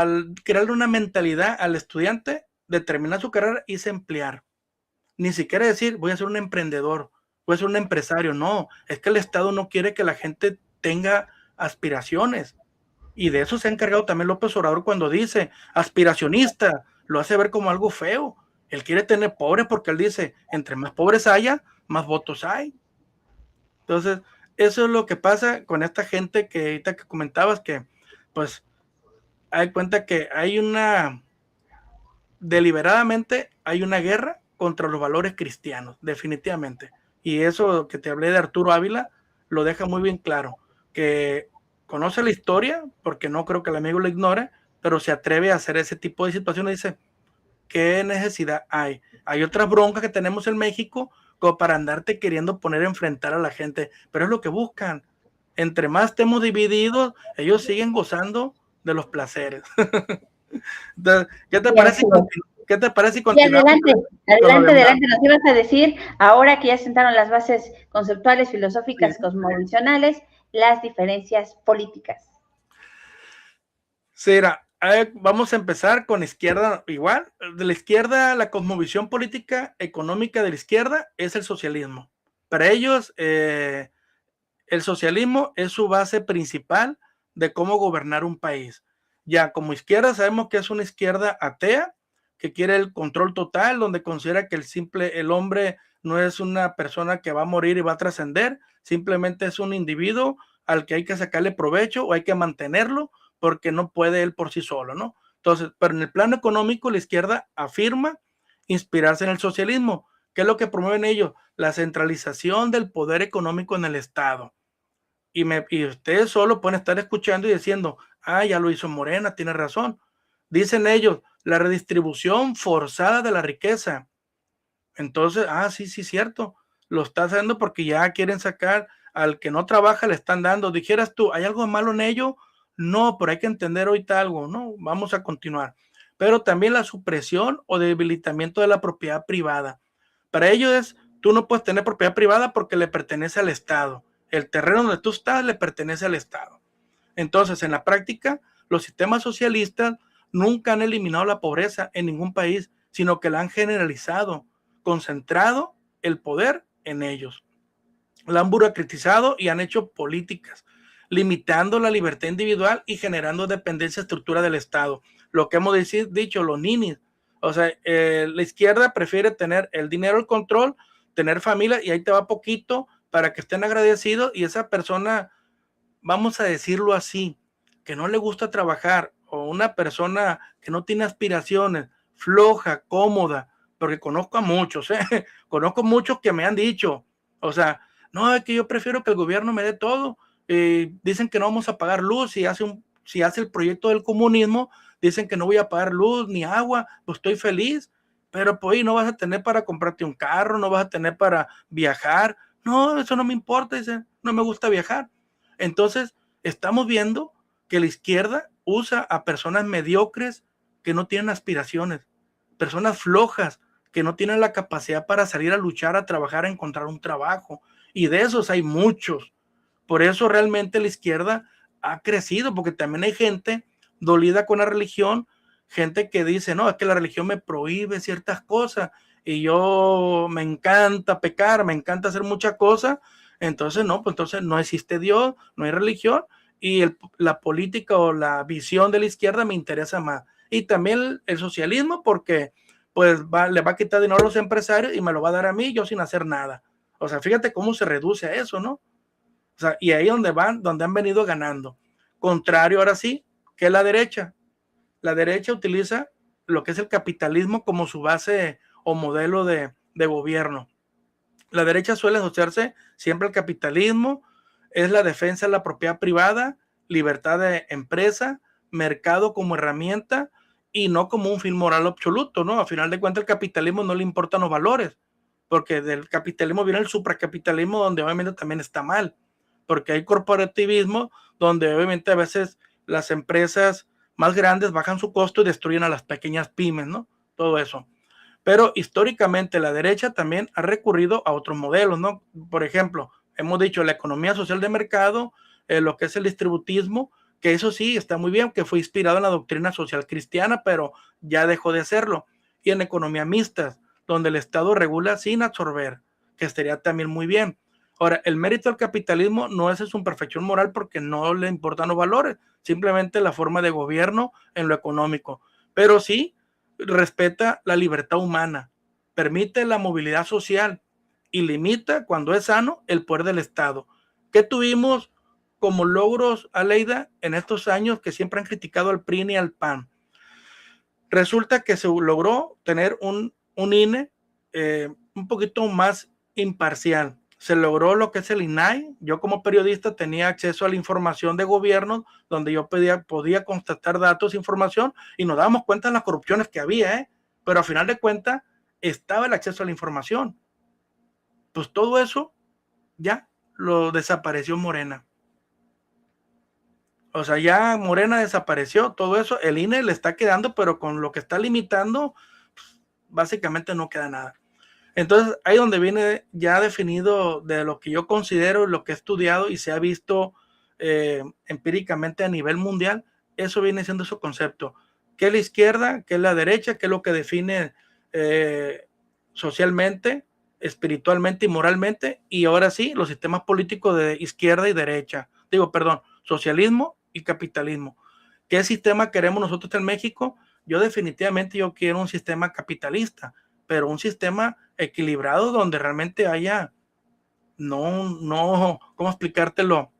crearle una mentalidad al estudiante de terminar su carrera y se emplear. Ni siquiera decir, voy a ser un emprendedor, voy a ser un empresario. No, es que el Estado no quiere que la gente tenga aspiraciones. Y de eso se ha encargado también López Obrador cuando dice aspiracionista, lo hace ver como algo feo. Él quiere tener pobres porque él dice, entre más pobres haya, más votos hay. Entonces, eso es lo que pasa con esta gente que ahorita que comentabas, que pues hay cuenta que deliberadamente hay una guerra contra los valores cristianos, definitivamente. Y eso que te hablé de Arturo Ávila lo deja muy bien claro, que conoce la historia, porque no creo que el amigo lo ignore, pero se atreve a hacer ese tipo de situaciones. Dice, ¿qué necesidad hay? Hay otras broncas que tenemos en México como para andarte queriendo poner a enfrentar a la gente, pero es lo que buscan. Entre más estemos divididos, ellos siguen gozando de los placeres. Entonces, ¿qué te parece si Y continuamos adelante, con lo adelante, demás? adelante. Nos ibas a decir, ahora que ya sentaron las bases conceptuales, filosóficas, Sí. cosmovisionales, las diferencias políticas. Sí, vamos a empezar con izquierda igual. De la izquierda, la cosmovisión política económica de la izquierda es el socialismo. Para ellos, el socialismo es su base principal de cómo gobernar un país. Ya como izquierda sabemos que es una izquierda atea, que quiere el control total, donde considera que el hombre no es una persona que va a morir y va a trascender, simplemente es un individuo al que hay que sacarle provecho o hay que mantenerlo porque no puede él por sí solo, ¿no? Entonces, pero en el plano económico la izquierda afirma inspirarse en el socialismo. ¿Qué es lo que promueven ellos? La centralización del poder económico en el Estado. Y ustedes solo pueden estar escuchando y diciendo, ya lo hizo Morena, tiene razón. Dicen ellos, la redistribución forzada de la riqueza. Entonces, sí, cierto. Lo está haciendo porque ya quieren sacar al que no trabaja, le están dando. Dijeras tú, ¿hay algo malo en ello? No, pero hay que entender ahorita algo, ¿no? Vamos a continuar. Pero también la supresión o debilitamiento de la propiedad privada. Para ellos tú no puedes tener propiedad privada porque le pertenece al Estado. El terreno donde tú estás le pertenece al Estado. Entonces, en la práctica, los sistemas socialistas nunca han eliminado la pobreza en ningún país, sino que la han generalizado, concentrado el poder en ellos. La han burocratizado y han hecho políticas, limitando la libertad individual y generando dependencia estructura del Estado. Lo que hemos dicho, los ninis. O sea, la izquierda prefiere tener el dinero, el control, tener familia y ahí te va poquito para que estén agradecidos y esa persona, vamos a decirlo así, que no le gusta trabajar o una persona que no tiene aspiraciones, floja, cómoda, porque conozco a muchos, conozco muchos que me han dicho, o sea, no, es que yo prefiero que el gobierno me dé todo, dicen que no vamos a pagar luz, si hace el proyecto del comunismo, dicen que no voy a pagar luz ni agua, pues estoy feliz, pero pues no vas a tener para comprarte un carro, no vas a tener para viajar, no, eso no me importa, dice, no me gusta viajar. Entonces, estamos viendo que la izquierda usa a personas mediocres que no tienen aspiraciones, personas flojas que no tienen la capacidad para salir a luchar, a trabajar, a encontrar un trabajo. Y de esos hay muchos. Por eso realmente la izquierda ha crecido, porque también hay gente dolida con la religión, gente que dice, no, es que la religión me prohíbe ciertas cosas y yo me encanta pecar, me encanta hacer muchas cosas, entonces pues entonces no existe Dios, no hay religión y la política o la visión de la izquierda me interesa más. Y también el socialismo porque pues le va a quitar dinero a los empresarios y me lo va a dar a mí, yo sin hacer nada. O sea, fíjate cómo se reduce a eso, ¿no? O sea, y ahí donde han venido ganando. Contrario, ahora sí, que es la derecha. La derecha utiliza lo que es el capitalismo como su base o modelo de gobierno. La derecha suele asociarse siempre al capitalismo, es la defensa de la propiedad privada, libertad de empresa, mercado como herramienta y no como un fin moral absoluto, ¿no? A final de cuentas, el capitalismo no le importan los valores, porque del capitalismo viene el supracapitalismo, donde obviamente también está mal, porque hay corporativismo, donde obviamente a veces las empresas más grandes bajan su costo y destruyen a las pequeñas pymes, ¿no? Todo eso. Pero históricamente la derecha también ha recurrido a otros modelos, ¿no? Por ejemplo, hemos dicho la economía social de mercado, lo que es el distributismo, que eso sí está muy bien, que fue inspirado en la doctrina social cristiana, pero ya dejó de serlo. Y en economía mixta, donde el Estado regula sin absorber, que estaría también muy bien. Ahora, el mérito del capitalismo no es su perfección moral porque no le importan los valores, simplemente la forma de gobierno en lo económico. Pero sí respeta la libertad humana, permite la movilidad social y limita, cuando es sano, el poder del Estado. ¿Qué tuvimos como logros, Aleida, en estos años que siempre han criticado al PRI y al PAN? Resulta que se logró tener un INE un poquito más imparcial. Se logró lo que es el INAI. Yo como periodista tenía acceso a la información de gobierno donde yo podía constatar datos, información y nos dábamos cuenta de las corrupciones que había, pero a final de cuentas estaba el acceso a la información. Pues todo eso ya lo desapareció Morena. O sea, ya Morena desapareció, todo eso, el INE le está quedando, pero con lo que está limitando, básicamente no queda nada. Entonces, ahí donde viene ya definido de lo que yo considero, lo que he estudiado y se ha visto empíricamente a nivel mundial, eso viene siendo su concepto. ¿Qué es la izquierda? ¿Qué es la derecha? ¿Qué es lo que define socialmente espiritualmente y moralmente, y ahora sí, los sistemas políticos de izquierda y derecha, socialismo y capitalismo. ¿Qué sistema queremos nosotros en México? Definitivamente yo quiero un sistema capitalista, pero un sistema equilibrado donde realmente haya, ¿cómo explicártelo?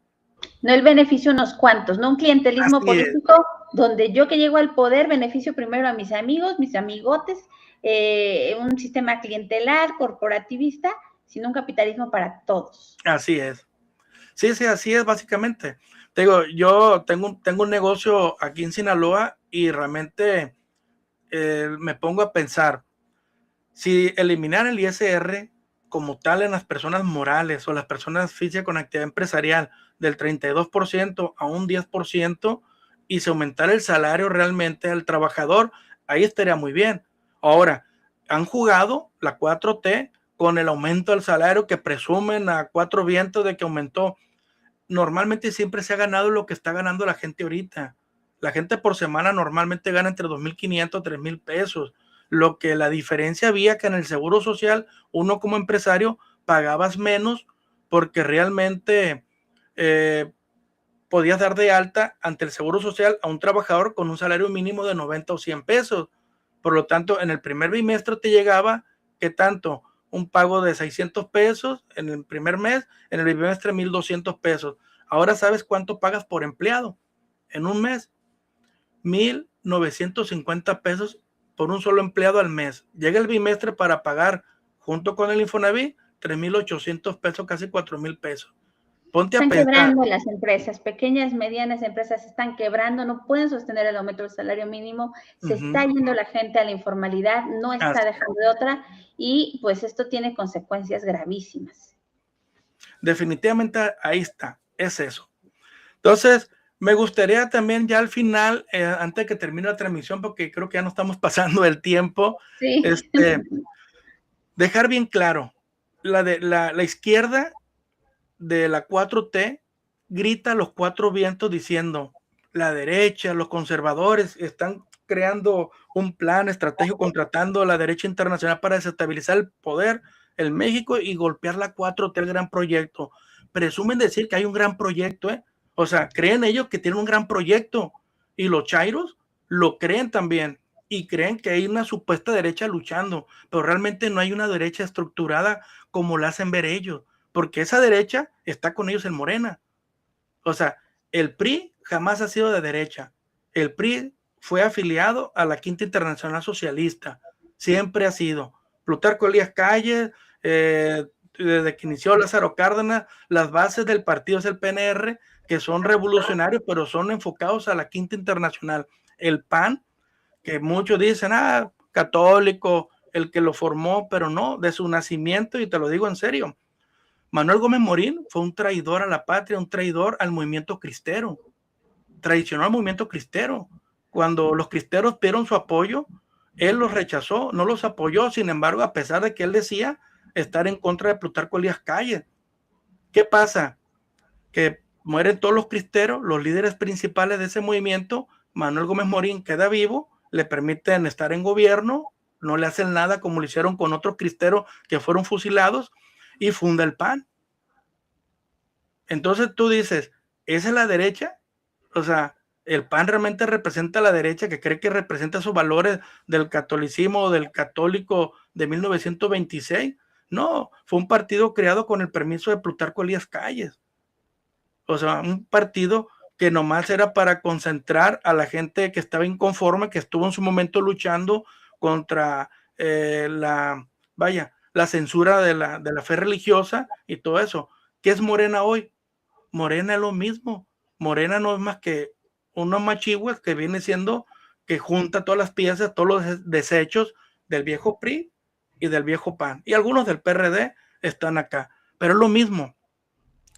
No el beneficio unos cuantos, no un clientelismo Así es. político donde yo que llego al poder beneficio primero a mis amigos, mis amigotes, un sistema clientelar, corporativista, sino un capitalismo para todos. Así es. Sí, así es básicamente. Te digo, yo tengo un negocio aquí en Sinaloa y realmente me pongo a pensar, si eliminar el ISR como tal en las personas morales o las personas físicas con actividad empresarial del 32% a un 10% y se aumentara el salario realmente al trabajador, ahí estaría muy bien. Ahora, han jugado la 4T con el aumento del salario que presumen a cuatro vientos de que aumentó. Normalmente siempre se ha ganado lo que está ganando la gente ahorita. La gente por semana normalmente gana entre 2,500 a 3,000 pesos. Lo que la diferencia había que en el seguro social, uno como empresario pagabas menos porque realmente podías dar de alta ante el seguro social a un trabajador con un salario mínimo de 90 o 100 pesos. Por lo tanto, en el primer bimestre te llegaba, ¿qué tanto? Un pago de 600 pesos en el primer mes, en el bimestre 1,200 pesos. Ahora sabes cuánto pagas por empleado en un mes. 1,950 pesos por un solo empleado al mes. Llega el bimestre para pagar junto con el Infonavit 3,800 pesos, casi 4,000 pesos. Ponte a Están pensar. quebrando las empresas, pequeñas, medianas empresas están quebrando, no pueden sostener el aumento del salario mínimo, se está yendo la gente a la informalidad, no está dejando de otra, y pues esto tiene consecuencias gravísimas. Definitivamente ahí está, es eso. Entonces, me gustaría también ya al final, antes de que termine la transmisión, porque creo que ya no estamos pasando el tiempo, sí. Dejar bien claro, la izquierda de la 4T grita a los cuatro vientos diciendo, la derecha, los conservadores están creando un plan estratégico contratando a la derecha internacional para desestabilizar el poder en México y golpear la 4T, el gran proyecto. Presumen decir que hay un gran proyecto, o sea, creen ellos que tienen un gran proyecto y los chairos lo creen también y creen que hay una supuesta derecha luchando, pero realmente no hay una derecha estructurada como la hacen ver ellos, porque esa derecha está con ellos en Morena. O sea, el PRI jamás ha sido de derecha. El PRI fue afiliado a la Quinta Internacional Socialista. Siempre ha sido. Plutarco Elías Calles, desde que inició Lázaro Cárdenas, las bases del partido es el PNR, que son revolucionarios, pero son enfocados a la Quinta Internacional. El PAN, que muchos dicen, católico, el que lo formó, pero no, de su nacimiento, y te lo digo en serio, Manuel Gómez Morín fue un traidor a la patria, un traidor al movimiento cristero, traicionó al movimiento cristero. Cuando los cristeros pidieron su apoyo, él los rechazó, no los apoyó, sin embargo, a pesar de que él decía estar en contra de Plutarco Elías Calles. ¿Qué pasa? Que mueren todos los cristeros, los líderes principales de ese movimiento, Manuel Gómez Morín queda vivo, le permiten estar en gobierno, no le hacen nada como lo hicieron con otros cristeros que fueron fusilados, y funda el PAN. Entonces tú dices, ¿esa es la derecha? O sea, el PAN realmente representa a la derecha que cree que representa sus valores del catolicismo o del católico de 1926. No, fue un partido creado con el permiso de Plutarco Elías Calles. O sea, un partido que nomás era para concentrar a la gente que estaba inconforme, que estuvo en su momento luchando contra la censura de la fe religiosa y todo eso. ¿Qué es Morena hoy? Morena es lo mismo. Morena no es más que unos machigües que viene siendo que junta todas las piezas, todos los desechos del viejo PRI y del viejo PAN. Y algunos del PRD están acá. Pero es lo mismo,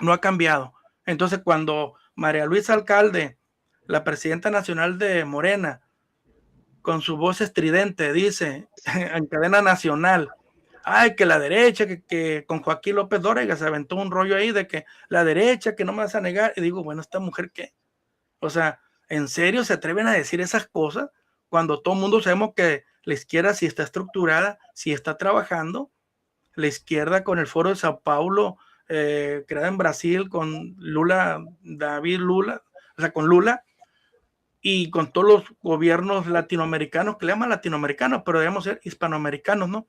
no ha cambiado. Entonces, cuando María Luisa Alcalde, la presidenta nacional de Morena, con su voz estridente, dice en cadena nacional, que la derecha, que con Joaquín López Dóriga se aventó un rollo ahí de que la derecha, que no me vas a negar. Y digo, bueno, ¿esta mujer qué? O sea, ¿en serio se atreven a decir esas cosas cuando todo el mundo sabemos que la izquierda sí está estructurada, sí está trabajando? la izquierda con el Foro de Sao Paulo, creada en Brasil con Lula, David Lula, o sea, con Lula, y con todos los gobiernos latinoamericanos, que le llaman latinoamericanos, pero debemos ser hispanoamericanos, ¿no?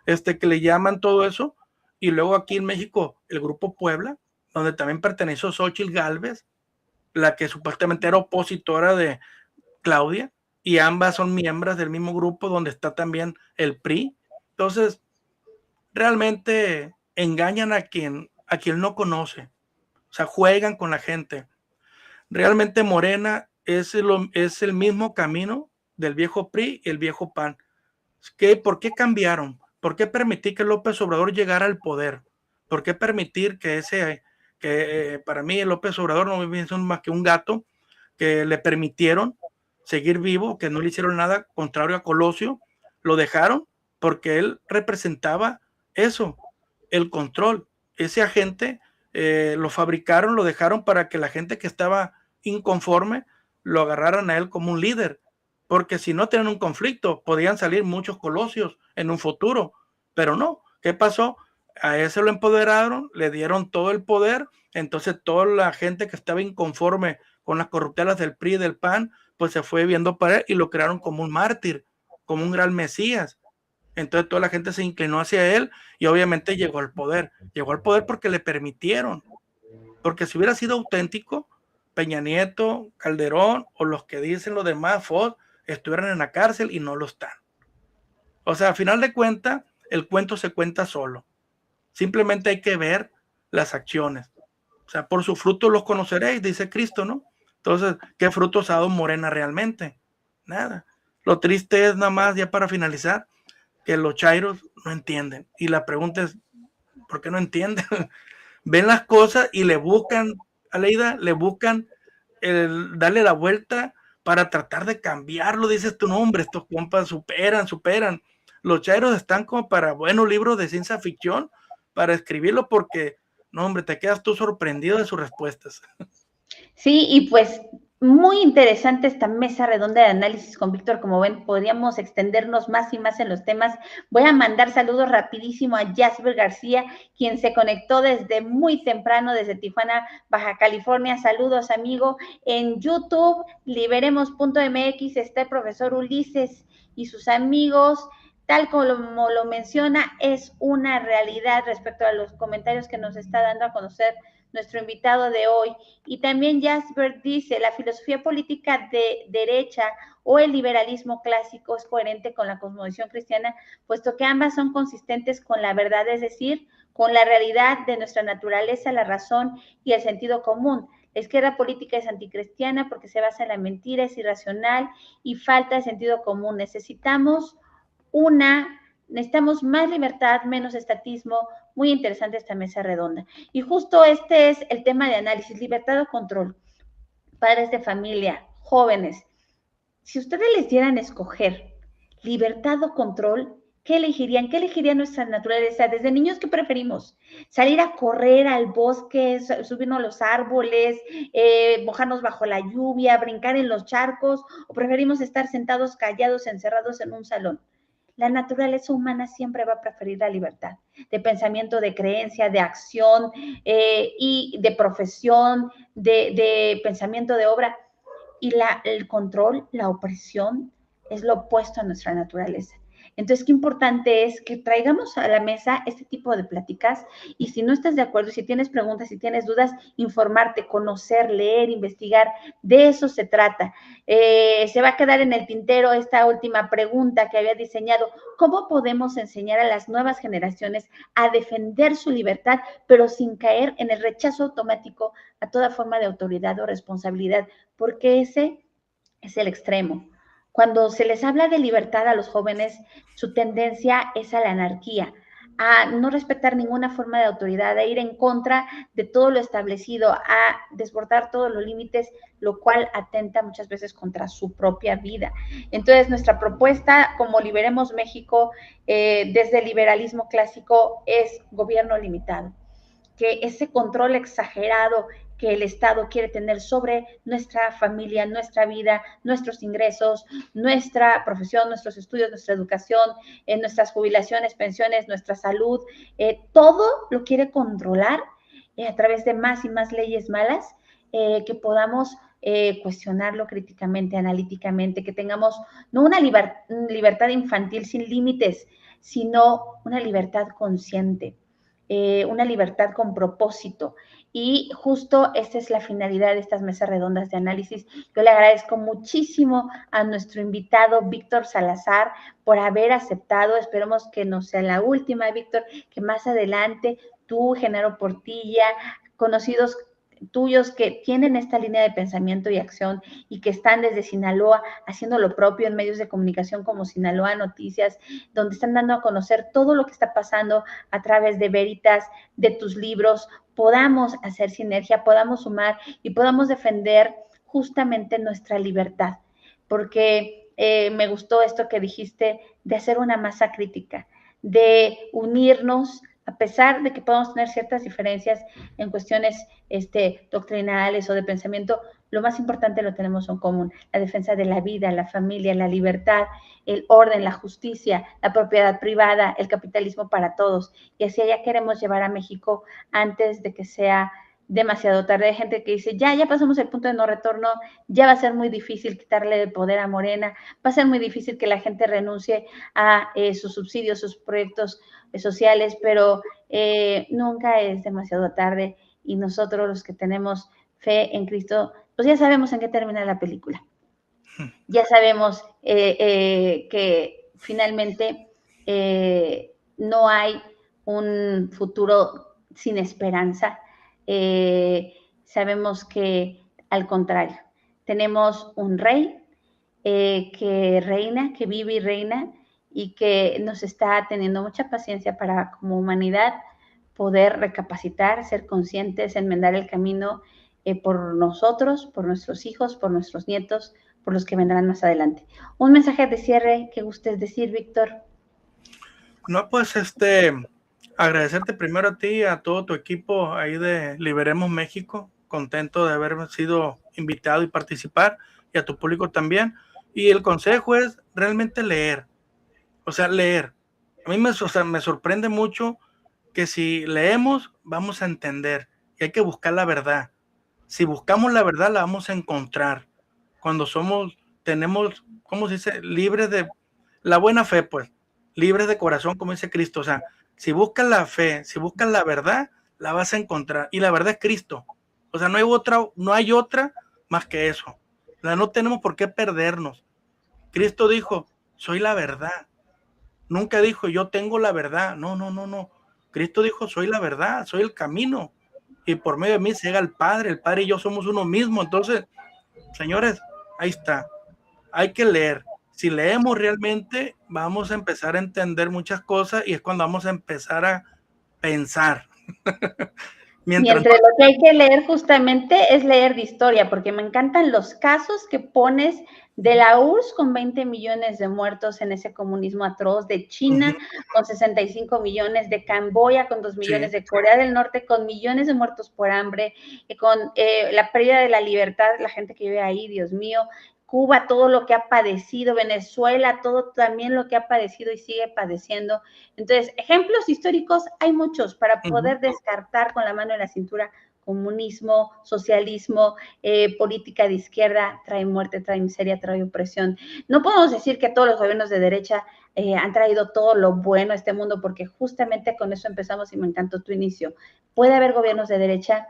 Que le llaman todo eso, y luego aquí en México, el Grupo Puebla, donde también perteneció Xóchitl Gálvez, la que supuestamente era opositora de Claudia, y ambas son miembros del mismo grupo donde está también el PRI. Entonces, realmente engañan a quien no conoce, o sea, juegan con la gente. Realmente Morena es el mismo camino del viejo PRI y el viejo PAN. ¿Por qué cambiaron? ¿Por qué permitir que López Obrador llegara al poder? ¿Por qué permitir que para mí López Obrador no es más que un gato que le permitieron seguir vivo, que no le hicieron nada contrario a Colosio? Lo dejaron porque él representaba eso, el control. Ese agente lo fabricaron, lo dejaron para que la gente que estaba inconforme lo agarraran a él como un líder, porque si no tenían un conflicto, podían salir muchos Colosios en un futuro, pero no. ¿Qué pasó? A ese lo empoderaron, le dieron todo el poder, entonces toda la gente que estaba inconforme con las corruptelas del PRI y del PAN, pues se fue viendo para él y lo crearon como un mártir, como un gran Mesías. Entonces toda la gente se inclinó hacia él y obviamente llegó al poder. Llegó al poder porque le permitieron. Porque si hubiera sido auténtico, Peña Nieto, Calderón o los que dicen los demás, Fox, estuvieran en la cárcel y no lo están. O sea, a final de cuentas, el cuento se cuenta solo. Simplemente hay que ver las acciones. O sea, por sus frutos los conoceréis, dice Cristo, ¿no? Entonces, ¿qué frutos ha dado Morena realmente? Nada. Lo triste es nada más, ya para finalizar, que los chairos no entienden. Y la pregunta es, ¿por qué no entienden? Ven las cosas y le buscan, Aleida, le buscan darle la vuelta para tratar de cambiarlo. Dices tu nombre, estos compas superan. Los chairos están como para buenos libros de ciencia ficción para escribirlo porque, no, hombre, te quedas tú sorprendido de sus respuestas. Sí, y pues muy interesante esta mesa redonda de análisis con Víctor. Como ven, podríamos extendernos más y más en los temas. Voy a mandar saludos rapidísimo a Jasper García, quien se conectó desde muy temprano, desde Tijuana, Baja California. Saludos, amigo. En YouTube, liberemos.mx, está el profesor Ulises y sus amigos. Tal como lo menciona, es una realidad respecto a los comentarios que nos está dando a conocer nuestro invitado de hoy. Y también Jasper dice, la filosofía política de derecha o el liberalismo clásico es coherente con la cosmovisión cristiana, puesto que ambas son consistentes con la verdad, es decir, con la realidad de nuestra naturaleza, la razón y el sentido común. La izquierda política es anticristiana porque se basa en la mentira, es irracional y falta de sentido común. Necesitamos más libertad, menos estatismo. Muy interesante esta mesa redonda. Y justo este es el tema de análisis, libertad o control. Padres de familia, jóvenes, si ustedes les dieran escoger libertad o control, ¿qué elegirían? ¿Qué elegiría nuestra naturaleza? Desde niños, ¿qué preferimos? ¿Salir a correr al bosque, subirnos a los árboles, mojarnos bajo la lluvia, brincar en los charcos? ¿O preferimos estar sentados, callados, encerrados en un salón? La naturaleza humana siempre va a preferir la libertad de pensamiento, de creencia, de acción y de profesión, de pensamiento, de obra. Y el control, la opresión, es lo opuesto a nuestra naturaleza. Entonces, qué importante es que traigamos a la mesa este tipo de pláticas y si no estás de acuerdo, si tienes preguntas, si tienes dudas, informarte, conocer, leer, investigar, de eso se trata. Se va a quedar en el tintero esta última pregunta que había diseñado. ¿Cómo podemos enseñar a las nuevas generaciones a defender su libertad, pero sin caer en el rechazo automático a toda forma de autoridad o responsabilidad? Porque ese es el extremo. Cuando se les habla de libertad a los jóvenes, su tendencia es a la anarquía, a no respetar ninguna forma de autoridad, a ir en contra de todo lo establecido, a desbordar todos los límites, lo cual atenta muchas veces contra su propia vida. Entonces, nuestra propuesta como Liberemos México, desde el liberalismo clásico, es gobierno limitado. que ese control exagerado que el Estado quiere tener sobre nuestra familia, nuestra vida, nuestros ingresos, nuestra profesión, nuestros estudios, nuestra educación, nuestras jubilaciones, pensiones, nuestra salud, todo lo quiere controlar a través de más y más leyes malas, que podamos cuestionarlo críticamente, analíticamente, que tengamos no una libertad infantil sin límites, sino una libertad consciente, una libertad con propósito. Y justo esta es la finalidad de estas mesas redondas de análisis. Yo le agradezco muchísimo a nuestro invitado Víctor Salazar por haber aceptado. Esperemos que no sea la última, Víctor, que más adelante tú, Genaro Portilla, conocidos tuyos que tienen esta línea de pensamiento y acción y que están desde Sinaloa haciendo lo propio en medios de comunicación como Sinaloa Noticias, donde están dando a conocer todo lo que está pasando a través de Veritas, de tus libros, podamos hacer sinergia, podamos sumar y podamos defender justamente nuestra libertad, porque me gustó esto que dijiste de hacer una masa crítica, de unirnos a pesar de que podamos tener ciertas diferencias en cuestiones doctrinales o de pensamiento, lo más importante lo tenemos en común: la defensa de la vida, la familia, la libertad, el orden, la justicia, la propiedad privada, el capitalismo para todos. Y así allá queremos llevar a México antes de que sea demasiado tarde. Hay gente que dice, ya pasamos el punto de no retorno, ya va a ser muy difícil quitarle el poder a Morena, va a ser muy difícil que la gente renuncie a sus subsidios, sus proyectos sociales, pero nunca es demasiado tarde, y nosotros los que tenemos fe en Cristo, pues ya sabemos en qué termina la película. Ya sabemos que finalmente no hay un futuro sin esperanza. Sabemos que al contrario, tenemos un rey que reina, que vive y reina, y que nos está teniendo mucha paciencia para, como humanidad, poder recapacitar, ser conscientes, enmendar el camino por nosotros, por nuestros hijos, por nuestros nietos, por los que vendrán más adelante. Un mensaje de cierre que gustes decir, Víctor. No, pues agradecerte primero a ti y a todo tu equipo ahí de Liberemos México, contento de haber sido invitado y participar, y a tu público también. Y el consejo es realmente leer, o sea, leer. A mí me sorprende mucho que si leemos vamos a entender, y hay que buscar la verdad. Si buscamos la verdad la vamos a encontrar. Cuando tenemos, ¿cómo se dice? Libres de la buena fe, pues, libres de corazón, como dice Cristo. O sea, si buscas la fe, si buscas la verdad, la vas a encontrar. Y la verdad es Cristo. O sea, no hay otra más que eso. O sea, no tenemos por qué perdernos. Cristo dijo, soy la verdad. Nunca dijo, yo tengo la verdad. No, no, no, no. Cristo dijo, soy la verdad, soy el camino. Y por medio de mí se llega al Padre. El Padre y yo somos uno mismo. Entonces, señores, ahí está. Hay que leer. Si leemos realmente, vamos a empezar a entender muchas cosas, y es cuando vamos a empezar a pensar. Mientras lo que hay que leer justamente es leer de historia, porque me encantan los casos que pones de la URSS con 20 millones de muertos en ese comunismo atroz, de China con 65 millones, de Camboya con 2 millones, de Corea del Norte con millones de muertos por hambre, con la pérdida de la libertad, la gente que vive ahí, Dios mío, Cuba, todo lo que ha padecido, Venezuela, todo también lo que ha padecido y sigue padeciendo. Entonces, ejemplos históricos hay muchos para poder descartar con la mano en la cintura comunismo, socialismo, política de izquierda, trae muerte, trae miseria, trae opresión. No podemos decir que todos los gobiernos de derecha han traído todo lo bueno a este mundo, porque justamente con eso empezamos y me encantó tu inicio. Puede haber gobiernos de derecha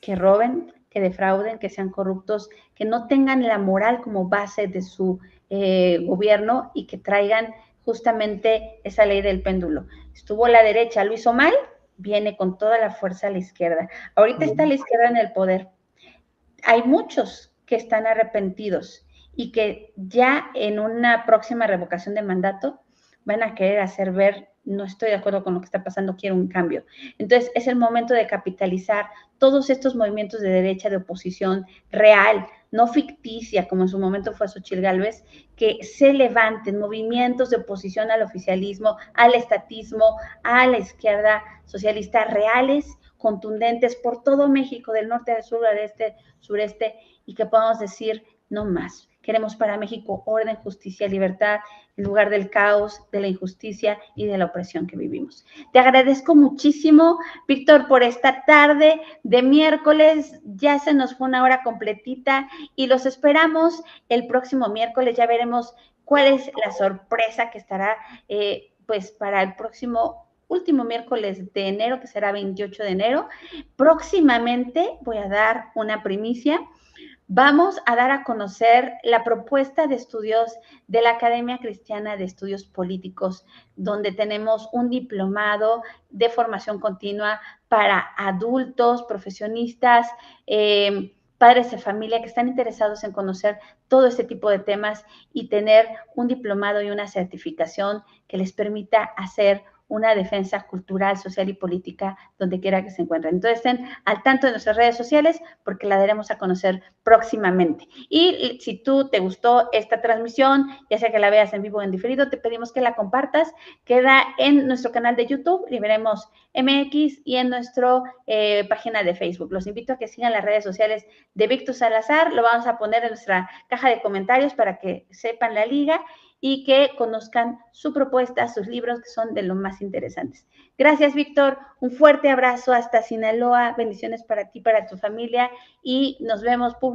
que roben, que defrauden, que sean corruptos, que no tengan la moral como base de su gobierno, y que traigan justamente esa ley del péndulo. Estuvo la derecha, lo hizo mal, viene con toda la fuerza a la izquierda. Ahorita está la izquierda en el poder. Hay muchos que están arrepentidos y que ya en una próxima revocación de mandato van a querer hacer ver, no estoy de acuerdo con lo que está pasando, quiero un cambio. Entonces es el momento de capitalizar todos estos movimientos de derecha, de oposición real, no ficticia, como en su momento fue Xochitl Gálvez, que se levanten movimientos de oposición al oficialismo, al estatismo, a la izquierda socialista reales, contundentes por todo México, del norte al sur, al este, sureste, y que podamos decir no más. Queremos para México orden, justicia, libertad, en lugar del caos, de la injusticia y de la opresión que vivimos. Te agradezco muchísimo, Víctor, por esta tarde de miércoles. Ya se nos fue una hora completita y los esperamos el próximo miércoles. Ya veremos cuál es la sorpresa que estará pues para el próximo último miércoles de enero, que será 28 de enero. Próximamente voy a dar una primicia. Vamos a dar a conocer la propuesta de estudios de la Academia Cristiana de Estudios Políticos, donde tenemos un diplomado de formación continua para adultos, profesionistas, padres de familia que están interesados en conocer todo este tipo de temas y tener un diplomado y una certificación que les permita hacer una defensa cultural, social y política donde quiera que se encuentren. Entonces estén al tanto de nuestras redes sociales porque la daremos a conocer próximamente. Y si tú te gustó esta transmisión, ya sea que la veas en vivo o en diferido, te pedimos que la compartas. Queda en nuestro canal de YouTube, Liberemos MX, y en nuestra página de Facebook. Los invito a que sigan las redes sociales de Víctor Salazar. Lo vamos a poner en nuestra caja de comentarios para que sepan la liga y que conozcan su propuesta, sus libros, que son de lo más interesantes. Gracias, Víctor. Un fuerte abrazo hasta Sinaloa. Bendiciones para ti, para tu familia, y nos vemos públicamente